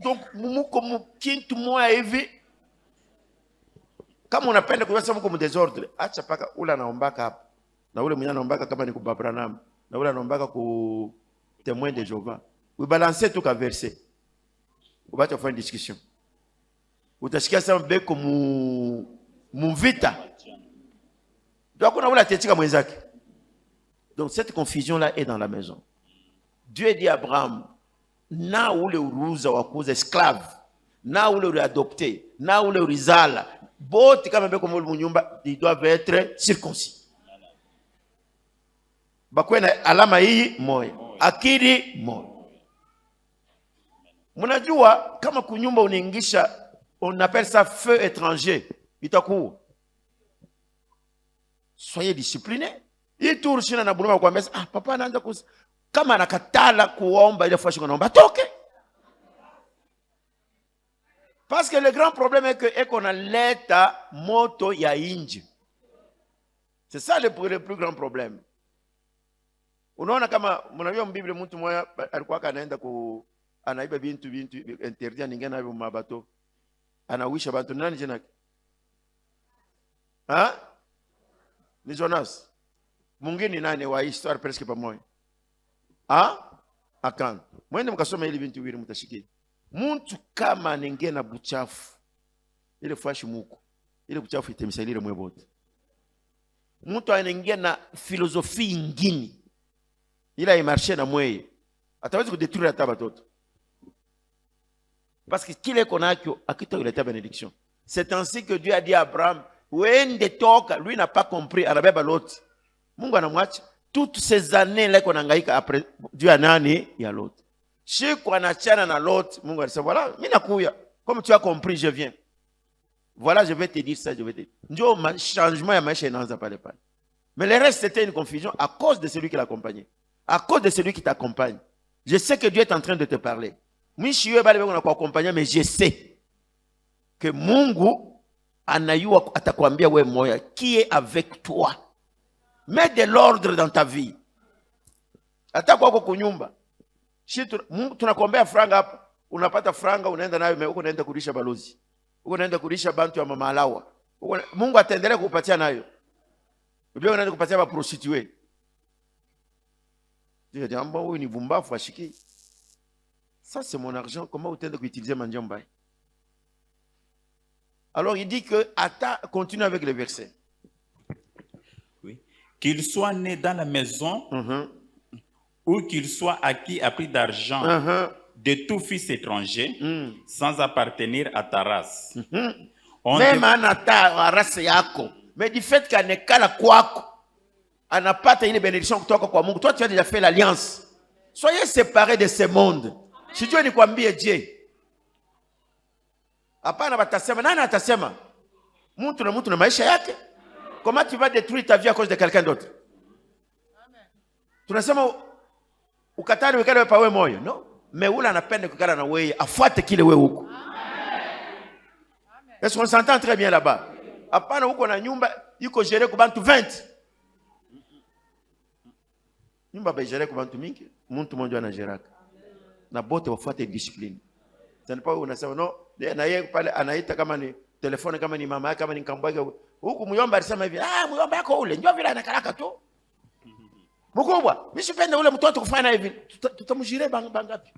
Donc muko mkintu moya hivi. Kama unapenda kujua mko mdesordre, acha paka ule anaombaka hapa. Na ule mwenye anaombaka kama ni kubabranam. Na ule anaombaka ku témoin de Jéhovah. Vous balancez tout ka verset. Vous allez faire une discussion. Utasikia sema beko muvita. Donc on a la tetika mwenzake. Donc cette confusion-là est dans la maison. Dieu dit à Abraham, na ule uruza wa kuuza esclave, na ule uri adopté, na ule uri zala, bote kama beko munyumba, ils doivent être circoncis. Bakwena alama hii moja, akili moja. Mnajua kama kunyumba unaingisha, on appelle ça feu étranger, itakuwa. Soyez disciplinés. Hii tu shina na bunuma kwa mesa, papa anaanza kama anakatala kuomba ile fashi kunaomba toke. Parce que le grand problème est que qu'on a leta moto ya inji. C'est ça le plus grand problème. Unaona kama mnajua mbiblia mtu mmoja alikuwa anaenda anaiba bintu interdit ningena hapo mabato. Anawisha bantu nani jina? Ni Jonas. Mwingine nani wa histoire presque pamoja. Akan. Mwende mkasoma ile bintu wili mtashikia. Muntu kama ningena na buchafu. Ile fashi muko. Ile buchafu itemsalire mwe bote. Muntu anaingia na filosofie ingine. Ila imarche na mweye. Ataweza kudetruire hata watoto. Parce que kile konakyo akitoileta bénédiction. C'est ainsi que Dieu a dit à Abraham, wende toka, lui n'a pas compris, anabeba l'autre. Mungu anamwacha toutes ces années là qu'on hangaika après Dieu a nani ya l'autre. Siku anachana na l'autre, Mungu alisema voilà, mimi nakuya. Comme tu as compris, je viens. Voilà, je vais te dire ça, je vais te dire. Ndio changement ya maisha inaanza pale pale. Mais le reste c'était une confusion à cause de celui qui l'accompagnait. À cause de celui qui t'accompagne. Je sais que Dieu est en train de te parler. Mimi siwe bale beko na kuaccompagner, mais je sais que Mungu anayua atakwambia wewe moya qui est avec toi. Mets de l'ordre dans ta vie. Hata kwako kunyumba. Si tunakuombea franga hapa, unapata franga unaenda nayo huko unaenda kulisha balozi. Huko unaenda kulisha bantu ya mama alawa. Mungu ataendelea kukupatia nayo. Biblia unaenda kupatia ba prostituée. Ndio jambo huyu ni bumbafu ashiki. Ça c'est mon argent, comment vous tenez d'utiliser mon jambe? Alors il dit que, continue avec le verset. Oui. Qu'il soit né dans la maison ou qu'il soit acquis à prix d'argent de tout fils étranger sans appartenir à ta race. Même à race yako, mais du fait qu'il n'est qu'à la kwako, on n'a pas une bénédiction kutoka kwa Mungu. Toi tu as déjà fait l'alliance. Soyez séparés de ce monde. Si Dieu ni kwambie Dieu. Hapana batasema, nani atasema? Mtu na maisha yake. Comment tu vas détruire ta vie à cause de quelqu'un d'autre? Tunasema ukatani wekale pa wewe moyo, no? Mais ule anapenda kukala na wewe, afuate kile wewe huko. Est-ce qu'on s'entend très bien là-bas? Hapana huko na nyumba iko géré kwa bantu 20. Nyumba ba géré kwa bantu mingi, mtu mmoja anajeraka. Na bote wafuate discipline. Tena pa unasema no, na yeye pale anaita kama ni telefone, kama ni mama yake, kama ni kambwake. Huku muyomba alisema hivi, muyomba yako ule njoo vile anakalaka tu. Mkubwa, mimi sipende ule mtoto kufanya hivi. Tutamjire bangapi?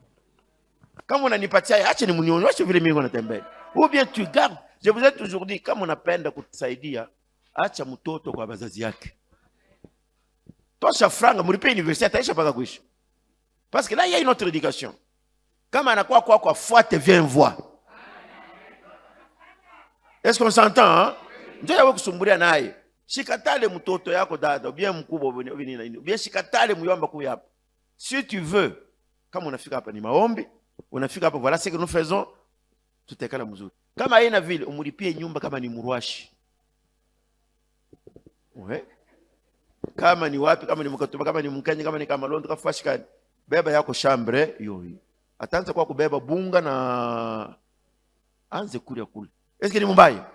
Kama unanipatia, acha ni mnionyeshe vile mimi natembea. Ou bien tu gardes. Je vous ai toujours dit, kama unapenda kutusaidia, acha mtoto kwa wazazi yake. Tosha franga, mlipe université, ataisha paka kuishi. Parce que là, il y a une autre éducation. Kama anakuwa kwa fuate, viens voir. Est-ce qu'on s'entend, hein? Ndio yawe kusumbulia naye. Shikatale mtoto yako dada, bien mkubwa, bien shikatale muyomba kuya hapa. Si tu veux, kama unafika hapa ni maombi, unafika hapa voilà ce que nous faisons, tutekala mzuri. Kama haina vile, umulipie nyumba kama ni mruashi. Ouais. Kama ni wapi, kama ni mkatuba, kama ni mkenya, kama ni Kamalondo, kafashikani. Beba yako chambre, yoyi. Ataanza kwa kubeba bunga na anze kulia kule. Est-ce que ni mbaya?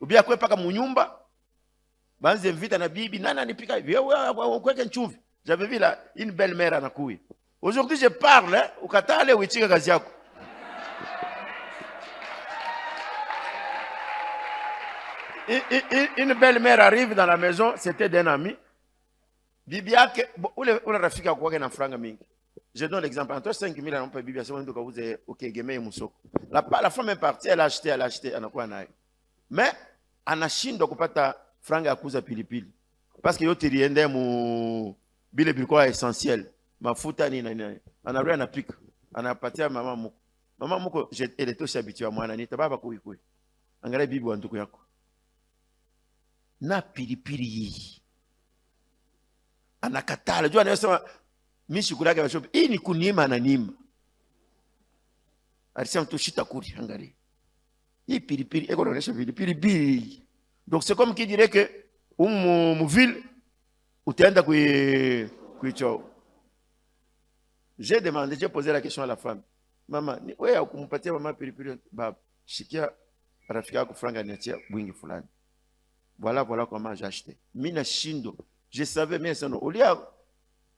Ubia kwe paka munyumba. Banze vita na bibi, nani anipika hivi? Wewe kweke nchumvi. J'avais vu là une belle-mère anakuya. Aujourd'hui je parle, ukatale uitika kazi yako. Une belle-mère arrive dans la maison, c'était d'un ami. Bibi yake, ule rafika kwake na franga mingi. Je donne l'exemple. Entre 5 000 on peut bibi yake ndio kauze ukegeme musoko. La femme est partie, elle a acheté anakuwa naye. Mais anashindwa kupata franga ya kuuza pilipili. Parce que yote iliende mu bile bilikuwa essentiel. Mafuta nini. Anarudia anapika. Anapatia mama muko. Mama muko elle est aussi habituée à mwana nita baba kui. Angalia bibi wa ndugu yako. Na pilipili hii. Anakatala. Jua anasema mimi shughuli yake bashobi. Hii ni kunima na nima. Alisema tu shita kuri angalia. Hii pilipili eko naonesha pilipili. Donc c'est comme qui dirait que mu ville utaenda kuicho. J'ai demandé, j'ai posé la question à la femme. Maman, wewe ukumpatia mama pilipili baba. Shikia rafiki yako franga niachia wingi fulani. Voilà comment j'ai acheté. Mina shindo. Je savais mais ça non. Au lieu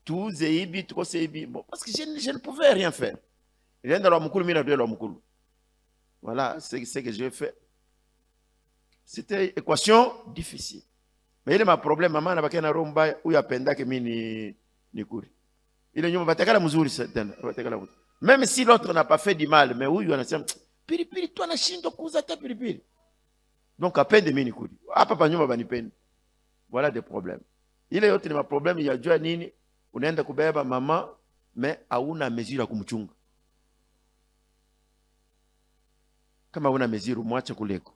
tout zeibi, tout seibi. Bon, parce que je ne pouvais rien faire. Il vient dans le mukulu, mina doit le mukulu. Voilà, c'est ce que j'ai fait. C'était une équation difficile. Mais il y a un problème, maman n'a pas qu'un aromba où il y a penda que mini ni kuri. Il y a un batakala muzuri certaine. Même si l'autre n'a pas fait du mal, mais où il y a un piripiri, toi na shindo kuza ta piripiri. Donc à peine de mini kuri. Ah papa nyuma bani peine. Voilà des problèmes. Il y a autre problème, il y a jua nini, unaenda kubeba maman, mais hauna mesure ya kumchunga. Kama una mesure mwache kuleko.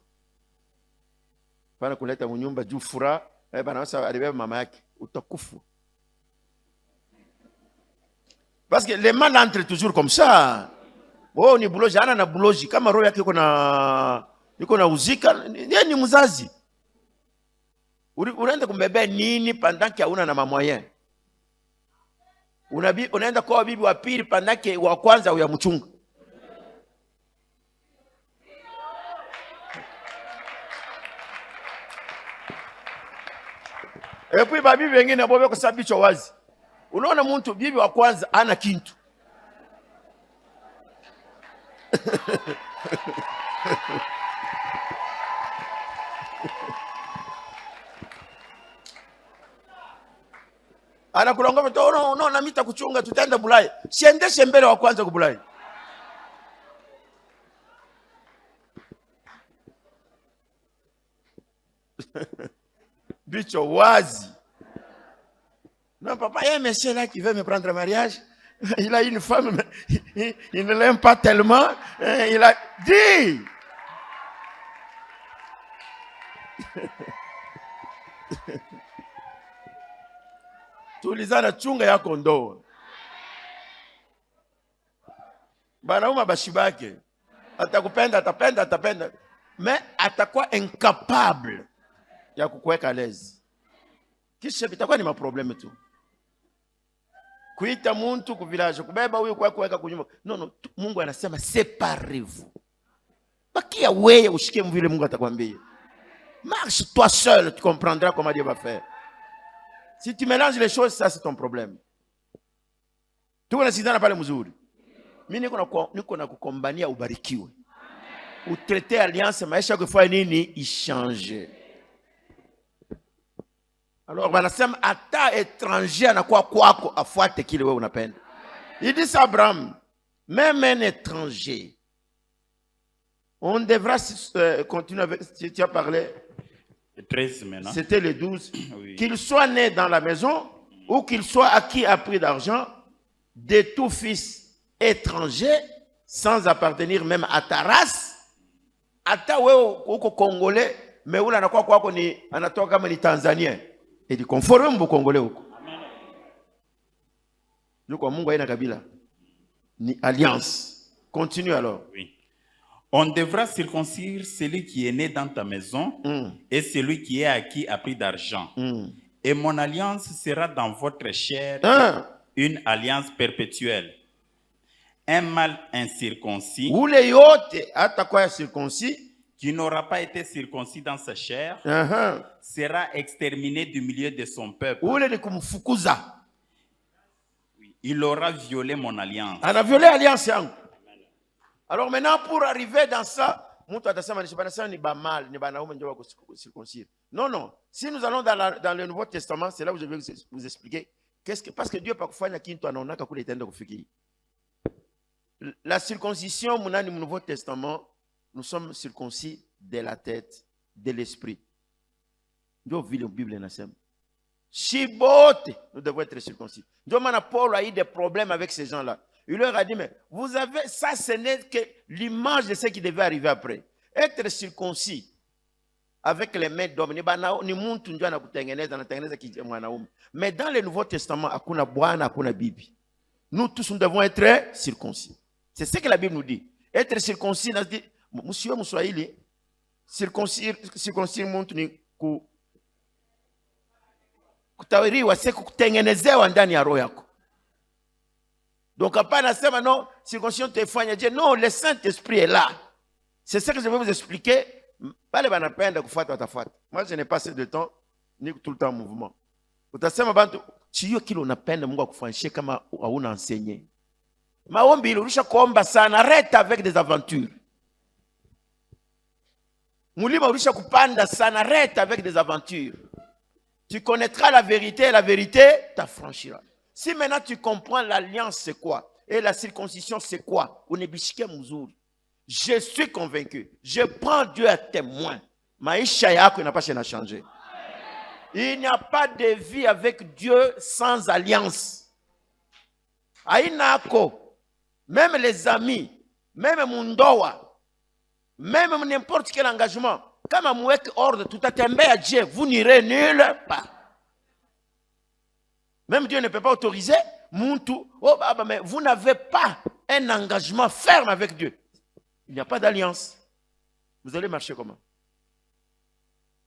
Pana kuleta mnyumba juu fura, bana wasa alibeba mama yake, utakufu. Parce que les mal entrent toujours comme ça. Oh ni buloji, ana na buloji, kama roho yake iko na uzika, yeye ni mzazi. Unaenda kumbebea nini pendant que hauna na mamoyen? Unaenda kwa bibi wa pili pendant que wa kwanza uyamchunga. Et puis bibi wengine bobe kwa sababu bicho wazi. Unaona mtu bibi wa kwanza ana kintu. anakulonga mtu, no, na mita kuchunga tutaenda Bulaya. Siendeshe mbele wa kwanza ku Bulaya. Bicho wazi. Non, papa, il y a un monsieur là qui veut me prendre en mariage. Il a une femme, il ne l'aime pas tellement. Il a dit. Tulizana chunga ya kondoo. Banauma bashibake. Atapenda. Mais atakuwa incapable ya kukuweka lezi. Kisha bitakuwa ni maprobleme tu. Kuita muntu ku village, kubeba huyu kwa kuweka kunyuma. No, Mungu anasema séparez-vous. Bakia wewe ushike vile Mungu atakwambia. Marche toi seul, tu comprendras comment Dieu va faire. Si tu mélanges les choses, ça c'est ton problème. Tuko na sidana pale mzuri. Mimi niko na kukombania ubarikiwe. Utraiter alliance maisha yako ifanye nini? Ichange. Alors banasema ata étranger anakuwa kwako afuate kile wewe unapenda. Il dit ça Abraham, même un étranger. On devra continuer avec, tu as parlé 13 maintenant. C'était le 12. Oui. Qu'il soit né dans la maison ou qu'il soit acquis à prix d'argent de tout fils étranger sans appartenir même à ta race. Ata wewe uko Congolais mais ule anakuwa kwako ni anatoka kama ni Tanzanien. Et du conforme mbo Congolais huko. Amen. Yuko Mungu haina kabila. Ni alliance. Continue alors. Oui. On devra circoncire celui qui est né dans ta maison et celui qui est acquis à prix d'argent. Et mon alliance sera dans votre chair une alliance perpétuelle. Un mâle incirconcis qui n'aura pas été circoncis dans sa chair sera exterminé du milieu de son peuple. Il aura violé mon alliance. Il a violé l'alliance. Alors maintenant, pour arriver dans ça, non. Si nous allons dans le Nouveau Testament, c'est là où je vais vous expliquer. Parce que Dieu la circoncision, au Nouveau Testament, nous sommes circoncis de la tête, de l'esprit. Nous vivons la Bible. Chibote, nous devons être circoncis. Paul a eu des problèmes avec ces gens-là. Il leur a dit, mais vous avez, ça ce n'est que l'image de ce qui devait arriver après. Être circoncis avec les mains d'hommes. Mais dans le Nouveau Testament, nous tous nous devons être circoncis. C'est ce que la Bible nous dit. Être circoncis, monsieur Moussoaïli, circoncis muntu ni kutawiriwa siku kutengenezewa ndani ya roho yako. Donc, hapana sema non, circoncision te fanya je. Non, le Saint-Esprit est là. C'est ce que je vais vous expliquer. Moi, je n'ai pas assez de temps, ni tout le temps en mouvement. Utasema bantu, chiyo kilo unapenda Mungu akufanyishe kama hauna enseigné. Maombi ile ulisha kuomba sana, arrête avec des aventures. Mulima ulisha kupanda sana, arrête avec des aventures. Tu connaîtras la vérité et la vérité t'affranchira. Si maintenant tu comprends l'alliance c'est quoi et la circoncision c'est quoi, je suis convaincu, je prends Dieu à témoin. Maisha yako n'a pas changé. Il n'y a pas de vie avec Dieu sans alliance. Aïnako, même les amis, même Mundoa, même n'importe quel engagement, comme à Mouek ordre, tout à à Dieu, vous n'irez nulle part. Même Dieu ne peut pas autoriser. Mais vous n'avez pas un engagement ferme avec Dieu. Il n'y a pas d'alliance. Vous allez marcher comment?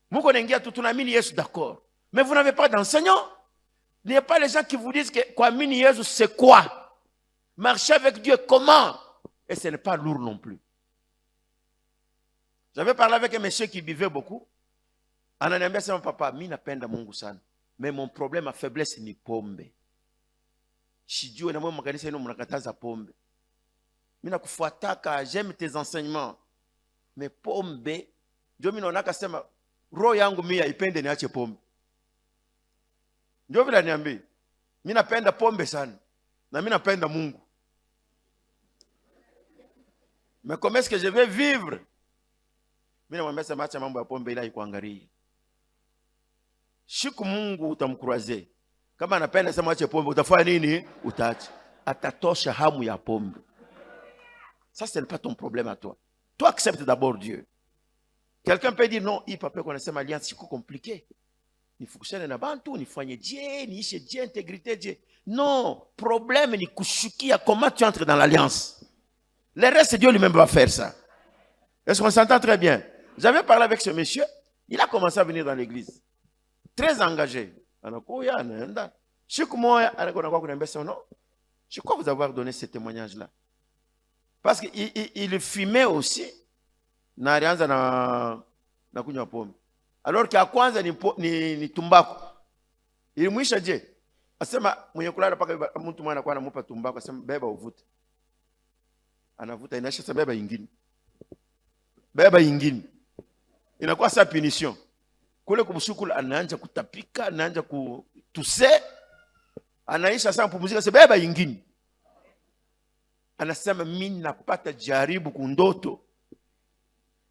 Vous connaissez tout le monde, d'accord. Mais vous n'avez pas d'enseignant. Il n'y a pas les gens qui vous disent que quoi, c'est quoi? Marcher avec Dieu, comment? Et ce n'est pas lourd non plus. J'avais parlé avec un monsieur qui buvait beaucoup. En anambia c'est mon papa, mi napenda Mungu sana. Mais mon problème, ma faiblesse, ni pombe. Shijue na mwe makanisa ino mnakataza pombe. Mina kufuataka, j'aime tes enseignements. Mais pombe, ndio mimi naona roho yangu mimi haipende niache pombe. Ndio vile niambie. Mimi napenda pombe sana. Na mimi napenda Mungu. Mais comment est-ce que je vais vivre? Mimi namwambia sema acha mambo ya pombe ila ikuangalie. Siku Mungu utamkuraze. Kama anapenda sema acha pombe, utafanya nini? Utaacha. Atatosha hamu ya pombe. Ça, ce n'est pas ton problème à toi. Toi, accepte d'abord Dieu. Quelqu'un peut dire non, il papa qu'on essaie alliance, c'est compliqué. Ni fonctionne na bantu, ni fanye Dieu, ni ishe Dieu, intégrité Dieu. Non, problème ni kushukia comment tu entres dans l'alliance. Le reste, Dieu lui-même va faire ça. Est-ce qu'on s'entend très bien? J'avais parlé avec ce monsieur, il a commencé à venir dans l'église. Très engagé. Anakuya, anaenda. Siku moja anakuwa kuniambia non. Je crois vous avoir donné ce témoignage-là. Parce qu'il fumait aussi. Na alianza na kunywa pombe. Alors que ya kwanza ni tumbako. Ilimwisha je? Asema mwenye kulala paka mtu mwana kwa anamupa tumbako, asema beba uvute. Anavuta inaisha sasa beba ingine. Beba ingine. Inakuwa sa punition. Kule kumshukuru anaanza kutapika, anaanza kutuse. Anaisha sasa mpumzika sasa beba ingine. Anasema mimi napata jaribu kundoto.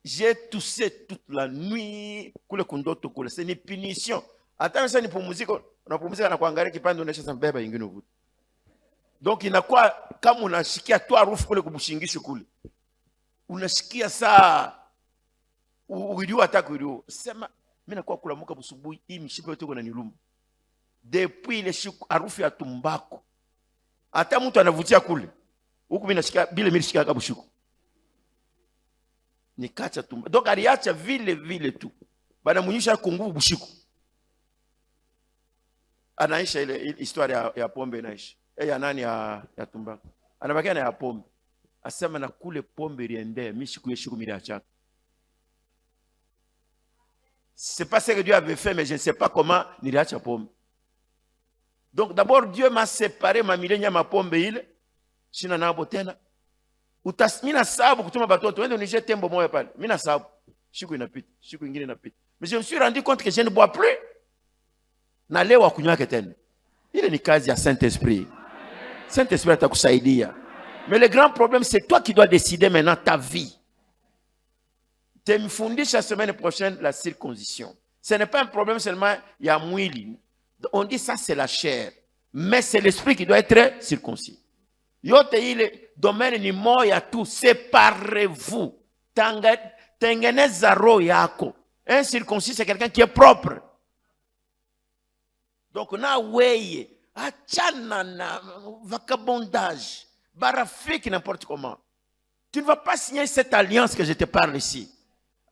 J'ai toussé toute la nuit kule kundoto kule. C'est une punition. Hata sasa nipumziko, unapumzika na kuangalia kipande unaisha sasa beba ingine uvuta. Donc inakuwa kama unashikia tu harufu kule kubushingisho kule. Unashikia saa uliwa ataka uliwa. Sema mimi nakuwa kulamuka busubuhi hii mishipa yote kuna niluma. Depuis ile harufu ya tumbako. Hata mtu anavutia kule. Huku mimi nashikia bila mimi nishika kabushuku. Nikacha tumba. Donc aliacha vile tu. Bana munyisha kunguvu bushiku. Anaisha ile historia ya pombe inaisha. Ya nani ya tumbako. Anabakia na ya pombe. Asema na kule pombe riende, mimi siku miliacha. C'est pas ce que Dieu avait fait, mais je ne sais pas comment niliacha pombe. Donc d'abord Dieu m'a séparé ma milenia ma pombe ile. Sina nabo tena. Mina sababu kutuma batoto wende unije tembo moja pale. Mina sababu siku inapita, siku nyingine inapita. Mais je me suis rendu compte que je ne bois plus. Na leo akunywa tena. Ile ni kazi ya Saint-Esprit. Saint-Esprit atakusaidia. Mais le grand problème c'est toi qui dois décider maintenant ta vie. Tu me fundisha la semaine prochaine la circoncision. Ce n'est pas un problème seulement il y a mwili. On dit ça c'est la chair, mais c'est l'esprit qui doit être circoncis. Yote ile domaine ni moya tu, séparez-vous. Tengeneza roho yako. Un circoncis c'est quelqu'un qui est propre. Donc na weye achana na vagabondage, barafiki n'importe comment. Tu ne vas pas signer cette alliance que je te parle ici.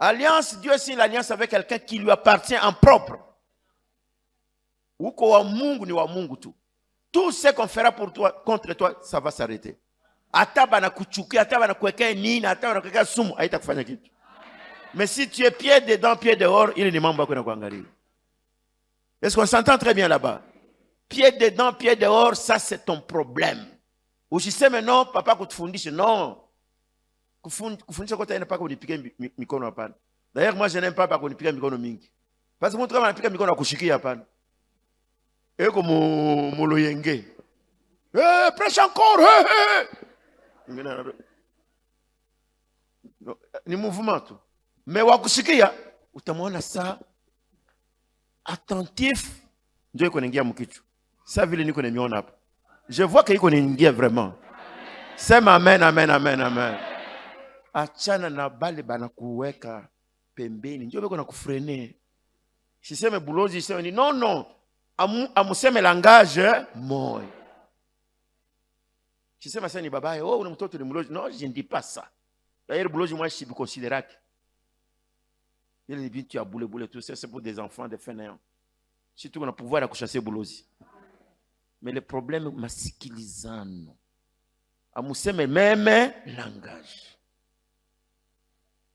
Alliance, Dieu signe l'alliance avec quelqu'un qui lui appartient en propre. Uko wa Mungu ni wa Mungu tu. Tout ce qu'on fera pour toi, contre toi, ça va s'arrêter. Ataba na kuchukia, ataba na kuwekea nini, ataba na kuwekea sumu, haitakufanya kitu. Mais si tu es pied dedans, pied dehors, il ni mambo yako na kuangalia. Est-ce qu'on s'entend très bien là-bas? Pied dedans, pied dehors, ça c'est ton problème. Usiseme non, papa kutufundishe, non. Kufundisha kwa tena paka unipige mikono hapana. D'ailleurs moi je n'aime pas paka unipige mikono mingi. Parce que mtu kama anapiga mikono akushikia hapana. Eko muloyenge. Prêche encore. Ni mouvement tu. Mais wakushikia utamwona saa attentif ndio iko naingia mkichu. Sasa vile niko nimeona hapa. Je vois que iko naingia vraiment. Sema amen, amen, amen, amen. Achana na bale bana kuweka pembeni. Ndio beko na kufrene. Siseme bulozi sema ni non. Amuseme langage moi. Sisema sasa ni babaye, oh una mtoto ni bulozi. Non, je ne dis pas ça. D'ailleurs bulozi moi je le considère que il est bien tu as boule tout ça c'est pour des enfants de fainéants. Si tu as le pouvoir de chasser bulozi. Mais le problème masikilizano. Amuseme même langage.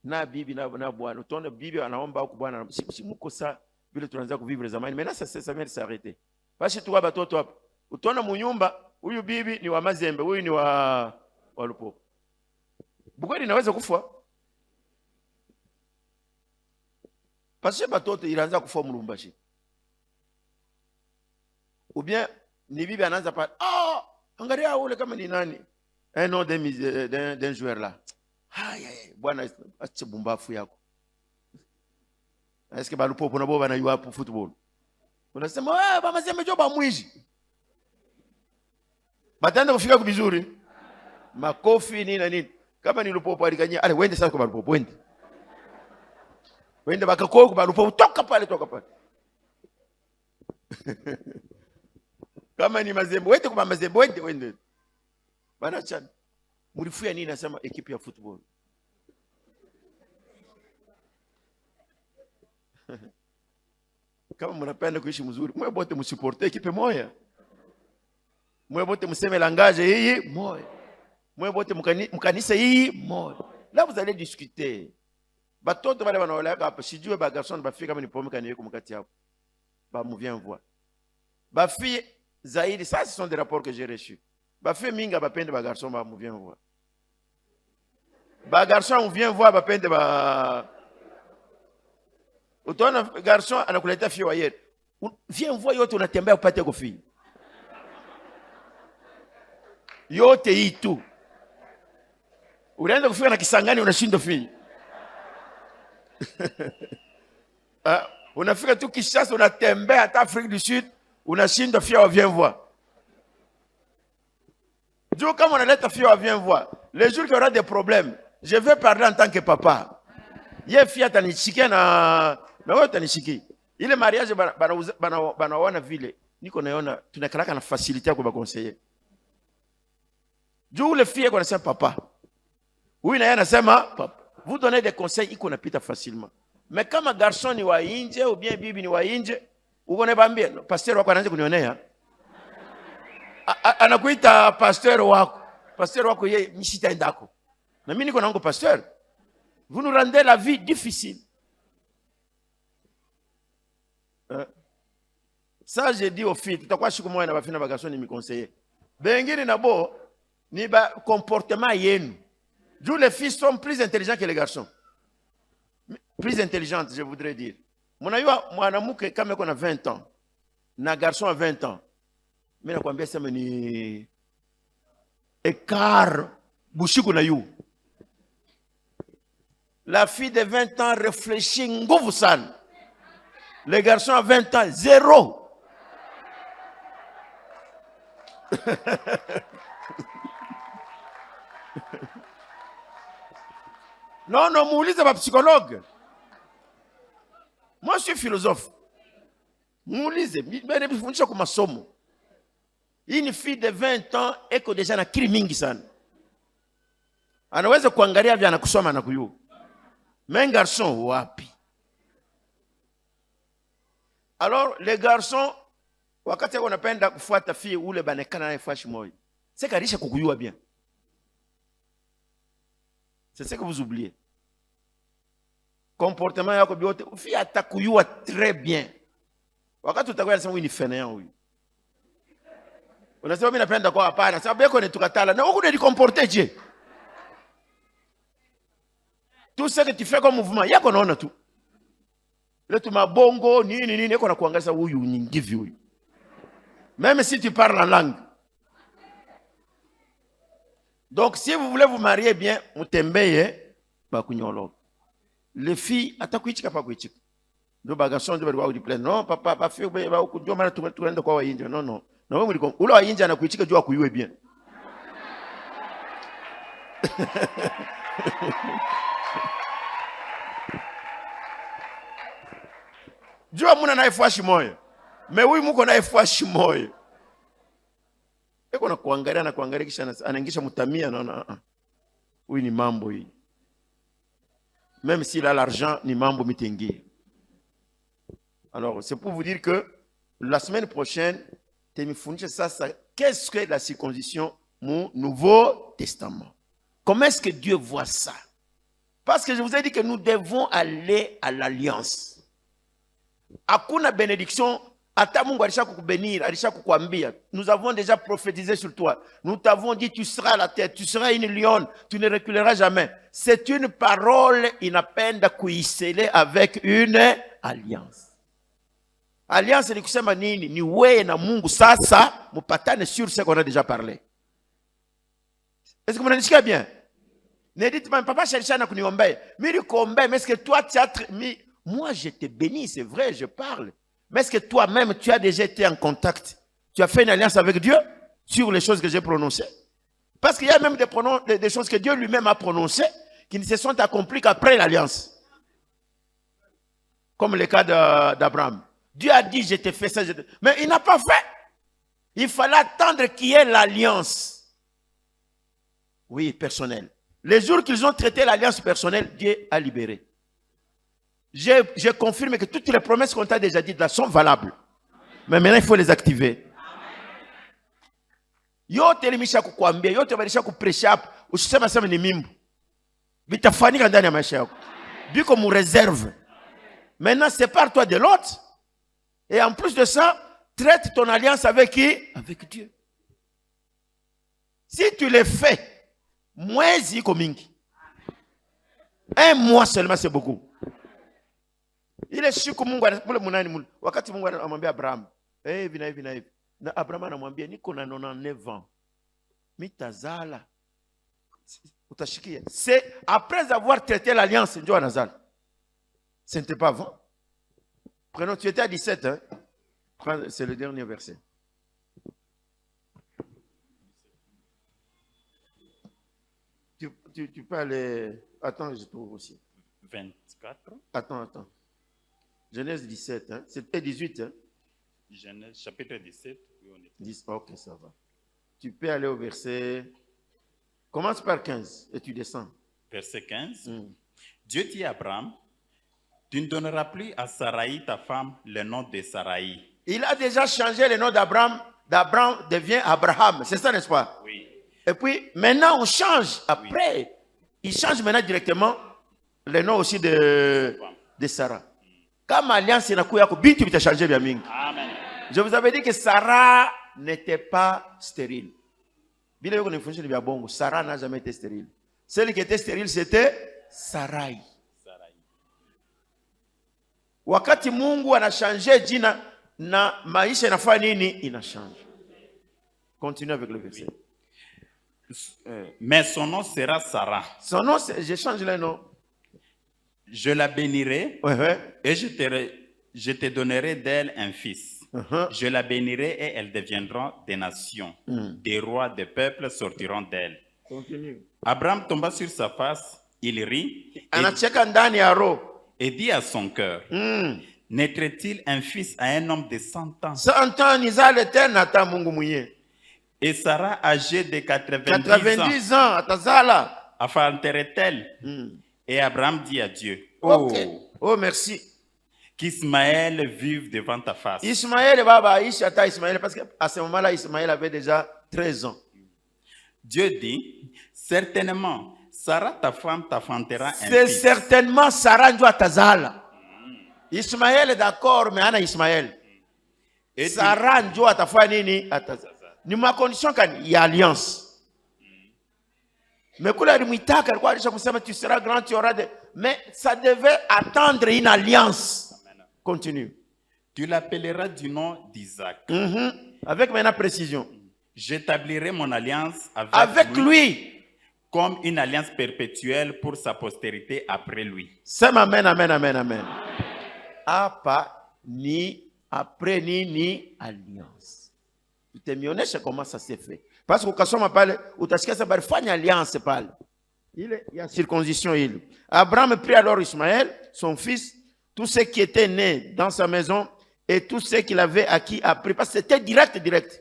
Na bibi na bwana utaona bibi anaomba huko bwana si mko saa vile tunaanza kuvivre zamani mais sasa ça vient de s'arrêter basi tu watoto hapa utaona munyumba huyu bibi ni wa Mazembe huyu ni wa Lupo Bukweli inaweza kufa basi watoto ilianza kufa Mulumbashi ou bien ni bibi anaanza pale, angalia ule kama ni nani, un nom d'un joueur là. Bwana acha bumbafu yako. Est-ce que balupopo na boba na yu hapo football? Unasema baba sema joba mwizi. Batanda kufika vizuri. Makofi nini na nini. Kama ni lupopo alikanyia, ale wende sasa kwa balupopo wende. Wende bakako kwa balupopo toka pale. Kama ni mazembe wende kwa mazembe wende. Bana chana. Mulifuya nini nasema ekipi ya football. Kama mnapenda kuishi mzuri, mwe bote msuporte ekipe moja. Mwe bote mseme langage hii moja. Mwe bote mkanisa hii moja. Là vous allez discuter. Batoto bale banaoleka hapa, sijue ba garçon ba fille kama ni pombe kaniye kumkati hapo. Ba mu viens voir. Ba fille zaidi, ça ce sont des rapports que j'ai reçus. Ba fille minga bapende ba garçon ba mu viens voir. Ba garçon on vient voir bapende ba utaona garçon anakuletea fille wa yeye. Viens voir yote unatembea upate kwa fille. Yote hii tu. Unaanza kufika na Kisangani unashinda fille. Unafika tu Kinshasa unatembea hata Afrique du Sud unashinda fille wa viens voir. Dieu comme on a fille wa viens voir. Les jours qu'il y aura des problèmes, je vais parler en tant que papa. Ye fille atanichikia na wewe utanishiki. Ile mariage banaona vile niko naona tunakalaka na facilité kwa conseiller. Juu le fille connaissait papa. Oui na yeye anasema papa. Vous donnez des conseils iko napita facilement. Mais kama garçon ni wa nje ou bien bibi ni wa nje, uko nebambia pasteur wako anaanza kunionea. Anakuita pasteur wako. Pasteur wako yeye mishitaendako. Na mimi niko nango pasteur. Vous nous rendez la vie difficile. Ça j'ai dit aux filles, tutakuwa siku moja na bafina bagarson ni miconseiller. Bengine na bo ni ba comportement yenu. D'où les filles sont plus intelligents que les garçons. Plus intelligentes, je voudrais dire. Mwanayua mwanamke kama yuko na 20 ans na garçon a 20 ans. Mimi nakwambia sema ni écart bushiku na yu. La fille de 20 ans réfléchit nguvu sana. Le garçon à 20 ans, zéro. Non, muulize ma psychologue. Moi, je suis philosophe. Muulize, mimi nifundisha kwa masomo. Une fille de 20 ans eko deja na kiri mingi sana. Anaweza kuangalia vya anakusoma na kuyu. Mais un garçon wapi? Alors les garçons wakati wanapenda kufuata fille ule banekana naye fashi moyo. C'est karisha kukuyua bien. C'est ce que vous oubliez. Comportement yako biote fille atakuyua très bien. Wakati utakuwa unasema huyu ni fainéant huyu. Unasema mimi napenda kwa hapana. Sababu yako ni tukatala. Na huko ni comporter je. Tout ce que tu fais comme mouvement, yako naona tu. Ile tu mabongo nini yako na kuangaza huyu ni ngivi huyu. Même si tu parles en langue. Donc si vous voulez vous marier bien, mutembeye ba kunyolo. Les filles atakuichika pa kuichika. Ndio bagarson ndio bali wa non papa pa fille ba ukujua mara tuende kwa wainje. Non. Na wewe mliko ule wainje anakuichika jua kuyue bien. Jua muna na efuashi moyo. Mewi muko na efuashi moyo. Eko na kuangalia kisha anaingisha mutamia naona. Oui ni mambo hii. Même s'il a l'argent ni mambo mitengi. Alors c'est pour vous dire que la semaine prochaine temifundisha sasa qu'est-ce que la circoncision mon Nouveau Testament. Comment est-ce que Dieu voit ça? Parce que je vous ai dit que nous devons aller à l'alliance. Hakuna bénédiction, ata Mungu alishakukubenir, alishakukwambia. Nous avons déjà prophétisé sur toi. Nous t'avons dit tu seras la tête, tu seras une lionne, tu ne reculeras jamais. C'est une parole inapenda kuisele avec une alliance. Alliance ni kusema nini? Ni wewe na Mungu sasa mupatane sur ce qu'on a déjà parlé. Est-ce que vous m'entendez bien? Ne dites pas, papa Chalchana kuniombee. Mais est-ce que toi tu as... Moi je te bénis, c'est vrai, je parle. Mais est-ce que toi-même tu as déjà été en contact? Tu as fait une alliance avec Dieu sur les choses que j'ai prononcées? Parce qu'il y a même des choses que Dieu lui-même a prononcées qui ne se sont accomplies qu'après l'alliance. Comme le cas d'Abraham. Dieu a dit, je t'ai fait ça. Mais il n'a pas fait. Il fallait attendre qu'il y ait l'alliance. Oui, personnelle. Les jours qu'ils ont traité l'alliance personnelle, Dieu a libéré. Je confirme que toutes les promesses qu'on t'a déjà dites là sont valables. Mais maintenant, il faut les activer. Yote elimisha kukuambia, yote balisha kupresha hapo, usisema sema ni mimbu. Vitafanyika ndani ya maisha yako. Biko mu réserve. Maintenant, sépare-toi de l'autre. Et en plus de ça, traite ton alliance avec qui? Avec Dieu. Si tu le fais, mwezi iko mingi. Un mois seulement c'est beaucoup. Ile siku Mungu mule munani mule. Wakati Mungu anamwambia Abraham, hivi na hivi na hivi. Na Abraham anamwambia niko na 99 ans. Mitazala. Utashikia. C'est après avoir traité l'alliance ndio anazala. Ce n'était pas avant. Prenons, tu étais à 17, hein? C'est le dernier verset. Tu peux aller... Attends, je trouve aussi. 24. Attends. Genèse 17, hein? C'était 18, hein? Genèse chapitre 17. 10, ok, ça va. Tu peux aller au verset... Commence par 15 et tu descends. Verset 15. Dieu dit à Abraham, tu ne donneras plus à Sarai, ta femme, le nom de Sarai. Il a déjà changé le nom d'Abraham. D'Abraham devient Abraham. C'est ça, n'est-ce pas? Oui. Et puis, maintenant, on change. Après, oui. Il change maintenant directement le nom aussi de Sarah. Comme alliance, il a bintu bita changé bien mingi. Amen. Je vous avais dit que Sarah n'était pas stérile. Bila yoko ne fonctionne bien bon. Sarah n'a jamais été stérile. Celle qui était stérile, c'était Sarai. Wakati Mungu anachangé jina na maisha inafanya nini? Inachange. Continue avec le verset. Mais son nom sera Sarah. Son nom, je change le nom. Je la bénirai et je te donnerai d'elle un fils. Je la bénirai et elle deviendra des nations. Des rois, des peuples sortiront d'elle. Continue. Abraham tomba sur sa face, il rit et dit à son cœur, naîtrait-il un fils à un homme de 100 ans? 100 ans, et Sarah, âgée de 90 ans, enfanterait-elle? Et Abraham dit à Dieu, oh merci, qu'Ismaël vive devant ta face. Ismaël, parce qu'à ce moment-là, Ismaël avait déjà 13 ans. Dieu dit, certainement, Sarah, ta femme, t'enfantera un fils. C'est certainement Sarah doit tazala. Ismaël est d'accord, mais Anna Ismaël. Et Sarah doit tafanya nini atazala. Ni ma condition qu'il y a alliance. Mais quand tu seras grand, tu auras des... Mais ça devait attendre une alliance. Continue. Tu l'appelleras du nom d'Isaac. Avec maintenant précision. J'établirai mon alliance avec lui comme une alliance perpétuelle pour sa postérité après lui. C'est amen, amen, amen, amen. Apa ni après ni alliance. Tu te mionyesha comment ça s'est fait. Parce que ukasoma pale utasikia sababu fanya alliance pale. Il y a circoncision il. Abraham prit alors Ismaël, son fils, tous ceux qui étaient nés dans sa maison et tous ceux qu'il avait acquis a pris. Parce que c'était direct.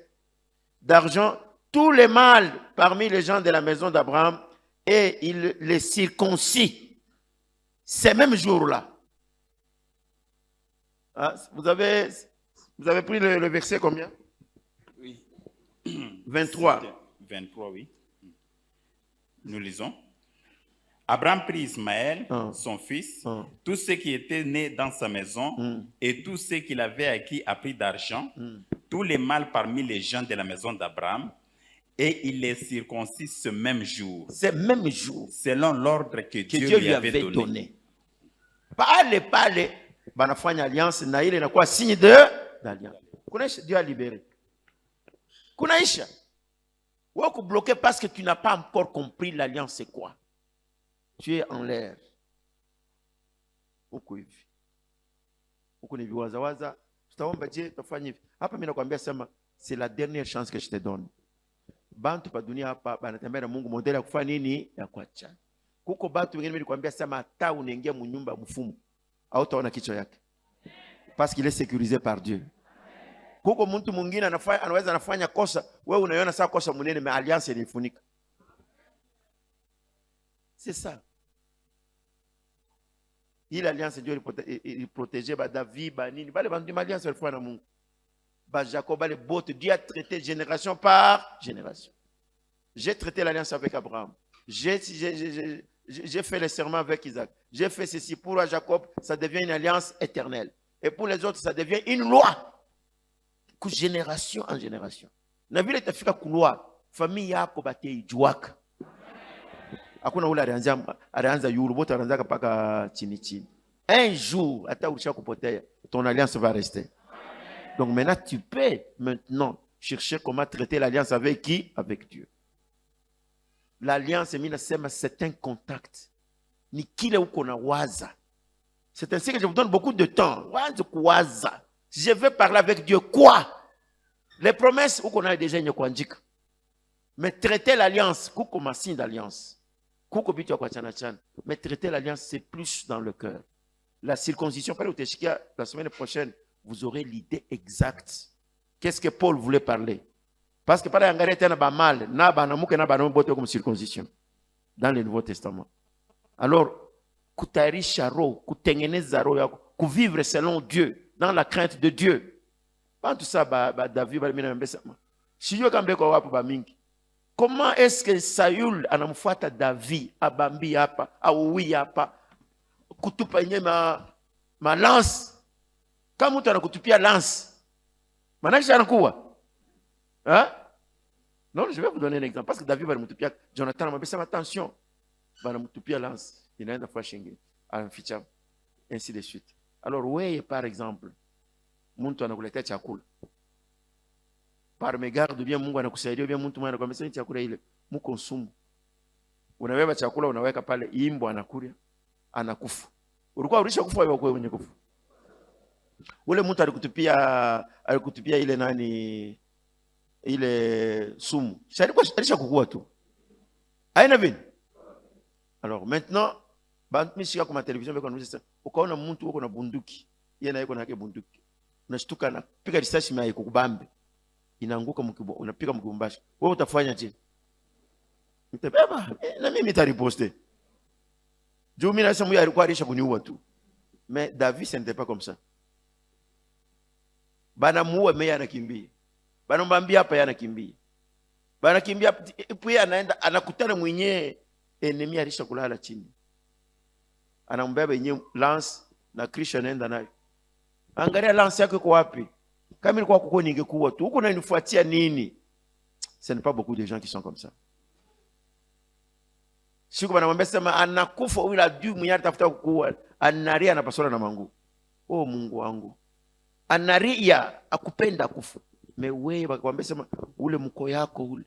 D'argent, tous les mâles parmi les gens de la maison d'Abraham, et il les circoncis ces mêmes jours-là. Ah, vous avez pris le verset combien? Oui. 23. 23, oui. Nous lisons. Abraham prit Ismaël, son fils, tous ceux qui étaient nés dans sa maison, et tous ceux qu'il avait acquis à prix d'argent, tous les mâles parmi les gens de la maison d'Abraham, et il les circoncis ce même jour. Ce même jour. Selon l'ordre que Dieu lui avait donné. Parle. banafanya alliance na ile inakuwa signe de d'alliance. Kunaisha, Dieu a libéré. Kunaisha. Ou ku bloquer parce que tu n'as pas encore compris l'alliance c'est quoi. Tu es en l'air. Uko hivi. Uko ni viwazawaza, tutaomba je, tufanye hivi. Hapa mimi nakwambia sema c'est la dernière chance que je te donne. Bantu pa dunia hapa banatembea na Mungu modeli ya kufanya nini? Ya kuacha. Kuko batu wengine nilikwambia sema hata unaingia mnyumba mfumo au utaona kichwa yake. Parce qu'il est sécurisé par Dieu. Kuko mtu mwingine anaweza anafanya kosa, wewe unaiona saa kosa mnene, mais alliance ilifunika. C'est ça. Il alliance Dieu il protégeait ba David ba nini, bale bandu alliance alifanya na Mungu. Ba Jacob bale bote, Dieu a traité génération par génération. J'ai traité l'alliance avec Abraham. J'ai fait le serment avec Isaac. J'ai fait ceci pour Jacob, ça devient une alliance éternelle. Et pour les autres, ça devient une loi. Que génération en génération. Na vile itafika kulwa, famille yako bataijuaka. Hakuna ule alianza yulu, bote anaanza paka chini chini. Un jour, hata ulisha kupotea, ton alliance va rester. Donc maintenant, tu peux maintenant chercher comment traiter l'alliance avec qui? Avec Dieu. L'alliance, c'est un contact. Ni kile uko na waza. C'est ainsi que je vous donne beaucoup de temps. Waza. Je vais parler avec Dieu. Quoi? Les promesses, uko na déjà une kwanjika. Mais traiter l'alliance, kuko ma signe d'alliance. Kuko bitu kwa chana chana. Mais traiter l'alliance, c'est plus dans le cœur. La circoncision, par la semaine prochaine, vous aurez l'idée exacte. Qu'est-ce que Paul voulait parler? Parce que par l'engrais, il y a un mal, na banamuke na banamuke comme circoncision dans le Nouveau Testament. Alors, kutarisha roho, kutengeneza roho yako, kuvivre selon Dieu, dans la crainte de Dieu. Pas tout ça, David, comment est-ce que Saül anamfuata David, abambi hapa, aui hapa, kutupa yenye ma lance? Kama mtu anakutupia lance, manake anakuwa. Hein? Non, je vais vous donner un exemple. Parce que David va me tupia, Jonathan m'a dit attention, va me tupia lance, il a une fois chingue, ficham, ainsi de suite. Alors, oui, par exemple, mtu anakuletea chakula. Par mégarde bien Mungu anakusaidia bien mtu mwana anakuambia chakula ile mkonsumu. Unabeba chakula unaweka pale, imbo anakulia, anakufa. Ulikuwa ulisha kufa wewe mwenye kufa. Ule mtu alikutupia ile nani ile sumu. Alisha kukua tu. Haina vile. Alors maintenant, mishika kwa television beko anauliza, ukaona mtu uko na bunduki. Yeye na yuko na yake bunduki. Unashtuka na piga risasi mia ikukubambe. Inaanguka mkibo, unapiga mkibumbashi. Wewe utafanya je? Mtabeba, na mimi nitariposte. Juu mimi nasema huyu alikuwa alisha kuniua tu. Mais David ce n'était pas comme ça. Bana muue meya anakimbia. Bana mbambia hapa yanakimbia. Bana kimbia puis anaenda anakutana mwenyewe enemy alisha kulala chini. Anambeba yenyewe lance na Krisha anaenda nayo. Angalia lance yako iko wapi? Kama ilikuwa kuko ningekuwa tu. Huko unanifuatia nini? Ce n'est pas beaucoup de gens qui sont comme ça. Siku banamwambia sema anakufa ila adui mwenye atafuta kukuua, anaria anapasona na mangu. Oh Mungu wangu. Anaria akupenda kufa. Mewe bakwambia sema ule mko yako ule.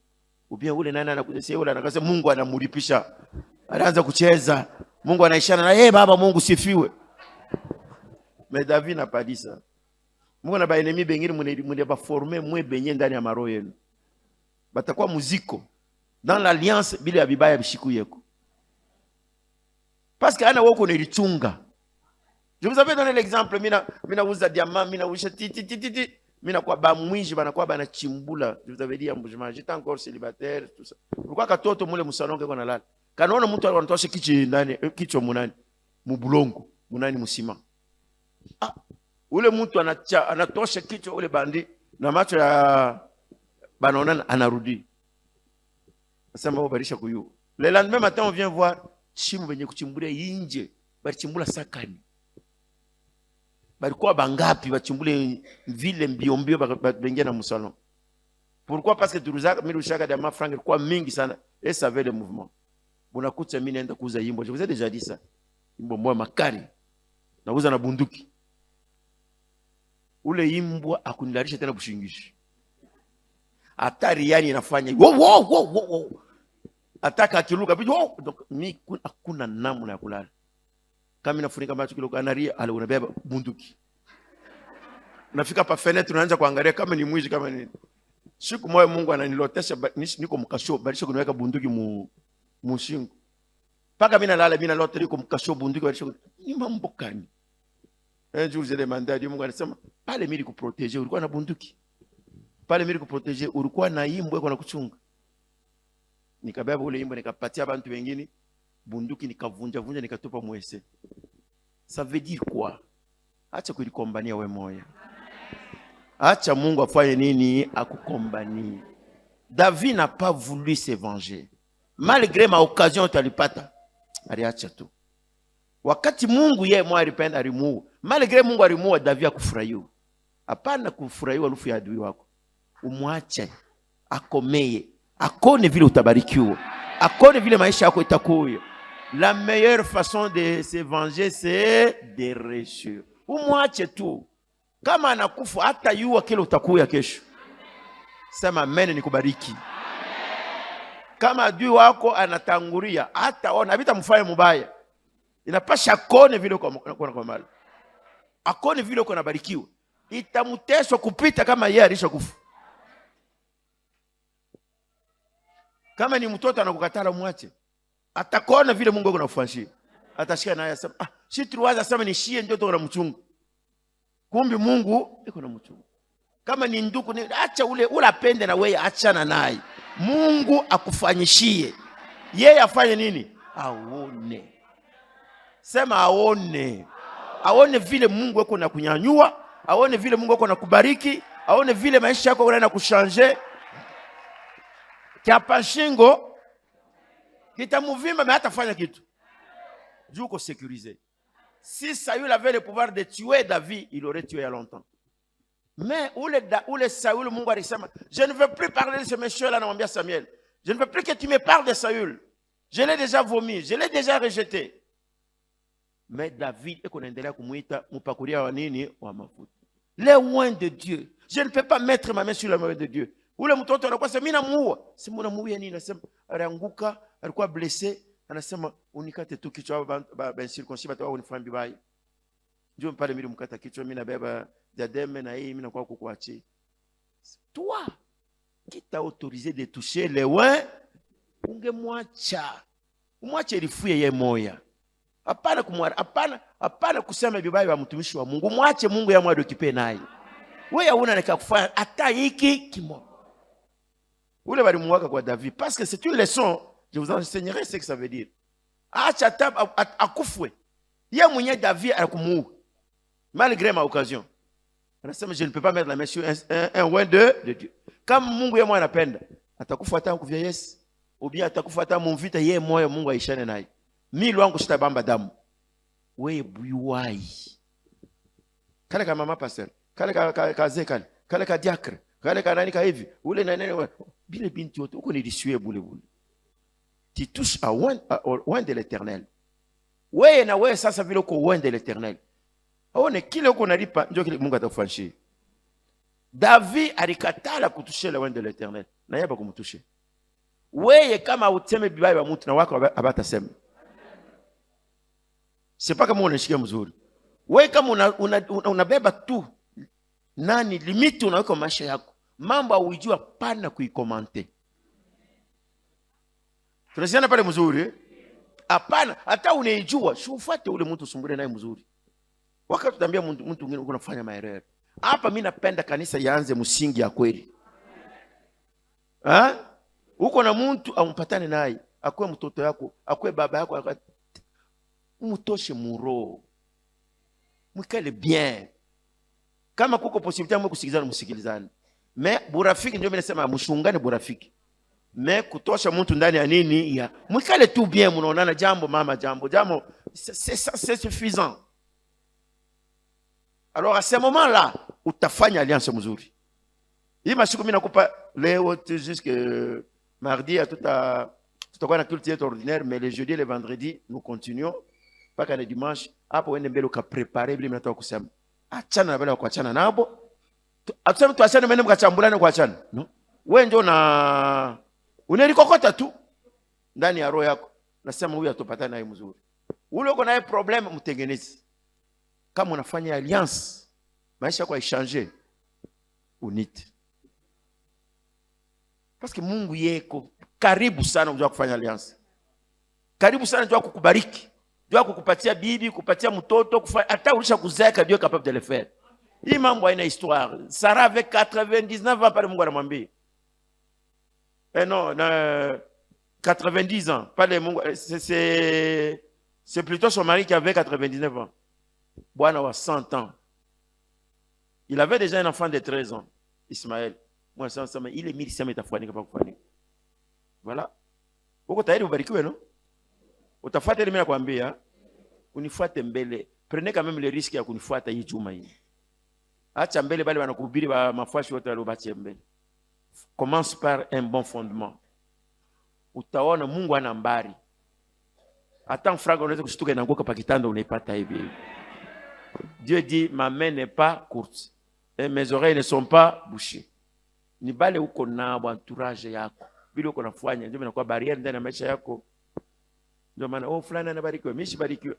Ubia ule nani anakujesea ule anakasema Mungu anamlipisha. Anaanza kucheza. Mungu anaishana na yeye baba Mungu sifiwe. Mais David n'a pas dit ça. Mungu na ba enemy bengine mune ba former mwe benye ndani ya maro yenu. Batakuwa muziko dans l'alliance bila ya bibaya bishiku yeko. Parce que ana wako nilichunga. Je vous avais donné l'exemple, mina uza diamant, mina uza titi, mina kwa ba mwinji banakuwa bana chimbula. Je vous avais dit j'étais encore célibataire tout ça. Pourquoi katoto mule musalonge kwa nalala? Kanaona mtu anatosha kichi ndani kichwa munani mubulongo, munani musima. Ah, ule mtu anatosha kichwa ule bandi na macho ya banaona anarudi. Nasema wao barisha kuyu. Le lendemain matin on vient voir chimu benye kuchimbulia inje, balichimbula sakani. Balikuwa bangapi bachimbule vile mbiombio bengia na musalon. Pourquoi? Parce que Duruzaka mirushaka de ma franc ilikuwa mingi sana et savait le mouvement. Bunakuta mimi naenda kuuza yimbo. Je vous ai déjà dit ça. Yimbo moja makari. Nauza na bunduki. ule imbwa akunilarisha tena bushingishi. Hatari yani inafanya wo. Ataka akiruka wow. Donc mi hakuna namna ya kulala. Kama inafunika macho kidogo anaria ale unabeba bunduki. Nafika pa fenêtre unaanza kuangalia kama ni mwizi kama ni. Siku moja Mungu ananilotesha niko mkasho balisha kuniweka bunduki mu shingo. Paka mimi nalala mimi nalota niko mkasho bunduki balisha ni mambo gani? Un jour j'ai demandé à Dieu, Mungu anasema pale mimi nikuproteger ulikuwa na bunduki. Pale mimi nikuproteger ulikuwa na imbwa kwa kuchunga. Nikabeba ule imbwa nikapatia abantu wengine bunduki nikavunja nikatupa mwese. Ça veut dire quoi? Acha kulikombania wewe moya. Acha Mungu afanye nini akukombanie. David n'a pas voulu se venger. Malgré ma occasion talipata. Aliacha tu. Wakati Mungu yeye mwa alipenda alimuua. Malgré Mungu alimuua David akufurahiwa. Hapana kufurahiwa lufu ya adui wako. Umwache akomeye. Akone vile utabarikiwa. Akone vile maisha yako itakuwa. La meilleure façon de se venger c'est de réussir. Umwache tu. Kama anakufa hata yua kile utakuya kesho. Sema amen nikubariki. Kama adui wako anatangulia hata ona habita mfanye mubaya. Inapasha akone vile uko kwa mali. Akone vile uko nabarikiwa. Itamuteswa kupita kama yeye alishakufa. Kama ni mtoto anakukatala mwache. Atakona vile Mungu anakufanyia. Atashika naye asema, si tuwaza sema ni shie ndio tuna mchungu. Kumbi Mungu iko na mchungu. Kama ni ndugu acha ule apende na wewe achana naye. Mungu akufanyishie. Yeye afanye nini? Aone. Sema aone. Aone vile Mungu yako na kunyanyua, aone vile Mungu yako na kubariki, aone vile maisha yako yanaenda kuchanger. Kiapa shingo kitamuvimba mais hatafanya kitu. Juko sécurisé. Si Saül avait le pouvoir de tuer David, il aurait tué il y a longtemps. Mais où le Saül Mungu alisema, je ne veux plus parler de ce monsieur là, namwambia Samuel. Je ne veux plus que tu me parles de Saül. Je l'ai déjà vomi, je l'ai déjà rejeté. Mais David est konaendelea kumuita mupakulia wa nini wa mafuta. Les oins de Dieu. Je ne peux pas mettre ma main sur la main de Dieu. Ule mtoto anakuwa sema mimi namuua. Si mbona muua nini? Anasema alianguka, alikuwa blessé. Anasema unikate tu kichwa ba circoncis batawa unifanye bibaya. Ndio pale mimi mkata kichwa mimi nabeba diadème na hii mimi nakuwa kukuachia. Toi qui t'a autorisé de toucher les oins, ungemwacha. Umwache lifuye yeye moya. Hapana kumwara, hapana kusema bibaya wa mtumishi wa Mungu. Mwache Mungu ya mwado kipe naye. Wewe hauna nikakufanya hata hiki kimo. Ule bali muwaka kwa David parce que c'est une leçon. Je vous enseignerai ce que ça veut dire. Acha tab akufwe. Yeye mwenye David akumuua. Malgré ma occasion. Anasema je ne peux pas mettre la main sur un oint de Dieu. Kama Mungu yeye mwenye anapenda, atakufa hata kuvia Yesu. Ou bien atakufa hata mumvita yeye moyo Mungu aishane naye. Mimi wangu sitabamba damu. Wewe buiwai. Kale kama mama pastor, kale ka zekali, kale ka diacre, kale ka nani ka hivi. Ule na nani bile binti wote uko nilishuye bule. Tu touches à oint de l'Éternel. Wewe na wewe sasa vile uko oint de l'Éternel. Aone kile uko nalipa ndio kile Mungu atakufanyia. David alikatala kutushe le oint de l'Éternel. Na yeye bakumtushe. Wewe kama uteme bibaya wa mtu na wako abatasema. C'est pas kama unashikia mzuri. Wewe kama unabeba tu nani limiti unaweka maisha yako. Mambo hujua pana kuikomante. Tunasiana pale mzuri. Hapana, hata unaijua, ufuate ule mtu usumbure naye mzuri. Wakati tutambia mtu mwingine uko unafanya maerere. Hapa mimi napenda kanisa yaanze msingi ya kweli. Uko na mtu ampatane naye, akwe mtoto yako, akwe baba yako, mutoshe muro. Mwikale bien. Kama kuko possibilité mwe kusikilizana msikilizane. Mais burafiki ndio mimi nasema mshungane burafiki. Mais kutosha mtu ndani ya nini ya mwikale tu bien mnaonana jambo mama jambo c'est suffisant. Alors à ce moment-là utafanya alliance mzuri. Hii masiku mimi nakupa leo jusque mardi à tutakuwa na culte yetu ordinaire mais les jeudis et les vendredis nous continuons mpaka le dimanche hapo wende mbele uka préparer bila mnatoka kusema achana na wale wa kuachana nabo. Atuseme tuachane mene mkachambulane kuachana. No. Wewe ndio na unelikokota tu ndani ya roho yako. Nasema huyu atopatana naye mzuri. Ule uko naye problem mtengeneze. Kama unafanya alliance, maisha yako yaichange. Unite. Parce que Mungu yeko karibu sana unajua kufanya alliance. Karibu sana unajua kukubariki. Unajua kukupatia bibi, kupatia mtoto, kufanya hata ulisha kuzeka Dieu est capable de le faire. Hii mambo haina histoire. Sarah avec 99 ans pale Mungu anamwambia. Non, 90 ans. Pas les Mungu, c'est plutôt son mari qui avait 99 ans. Bwana wa 100 ans. Il avait déjà un enfant de 13 ans, Ismaël. Moi, il est 1100 métaphoniques pas kufanika. Voilà. Uko tayari ubarikiwe no? Utafuata ile mimi nakwambia, unifuate mbele. Prenez quand même le risque ya kunifuata hii juma hii. Acha mbele bale wanakuhubiri wa mafuashi wote waliobache mbele. Commence par un bon fondement. Utaona Mungu ana mbari. Hata franga unaweza kushtuka inaanguka pa kitanda unaipata hivi. Dieu dit ma main n'est pas courte et mes oreilles ne sont pas bouchées. Ni bale uko na entourage yako. Bila uko nafanya ndio inakuwa barriere ndani ya maisha yako. Ndio maana fulani anabarikiwa, mimi sibarikiwi.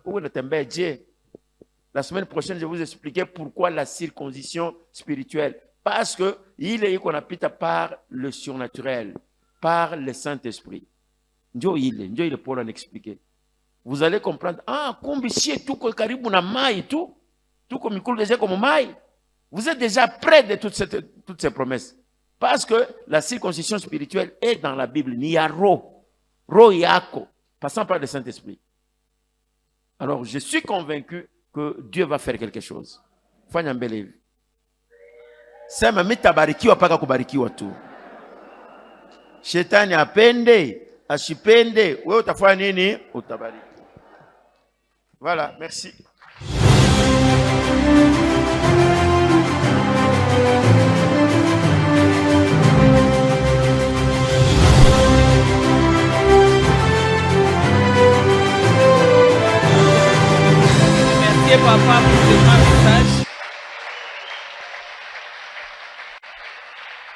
Uko unatembea je? La semaine prochaine, je vais vous expliquer pourquoi la circoncision spirituelle. Parce que il est qu'on habite par le surnaturel, par le Saint-Esprit. Ndio il pour en expliquer. Vous allez comprendre. Kumbi sie tuko karibu na mai tu. Tuko mikulu déjà comme mai. Vous êtes déjà près de toutes ces promesses. Parce que la circoncision spirituelle est dans la Bible. Ni ya ro yako, passant par le Saint-Esprit. Alors, je suis convaincu que Dieu va faire quelque chose. Fanya mbele hivi. Sema mitabarikiwa paka kubarikiwa tu. Shetani apende, ashipende, wewe utafanya nini? Utabariki. Voilà, merci. Merci papa pour ce message.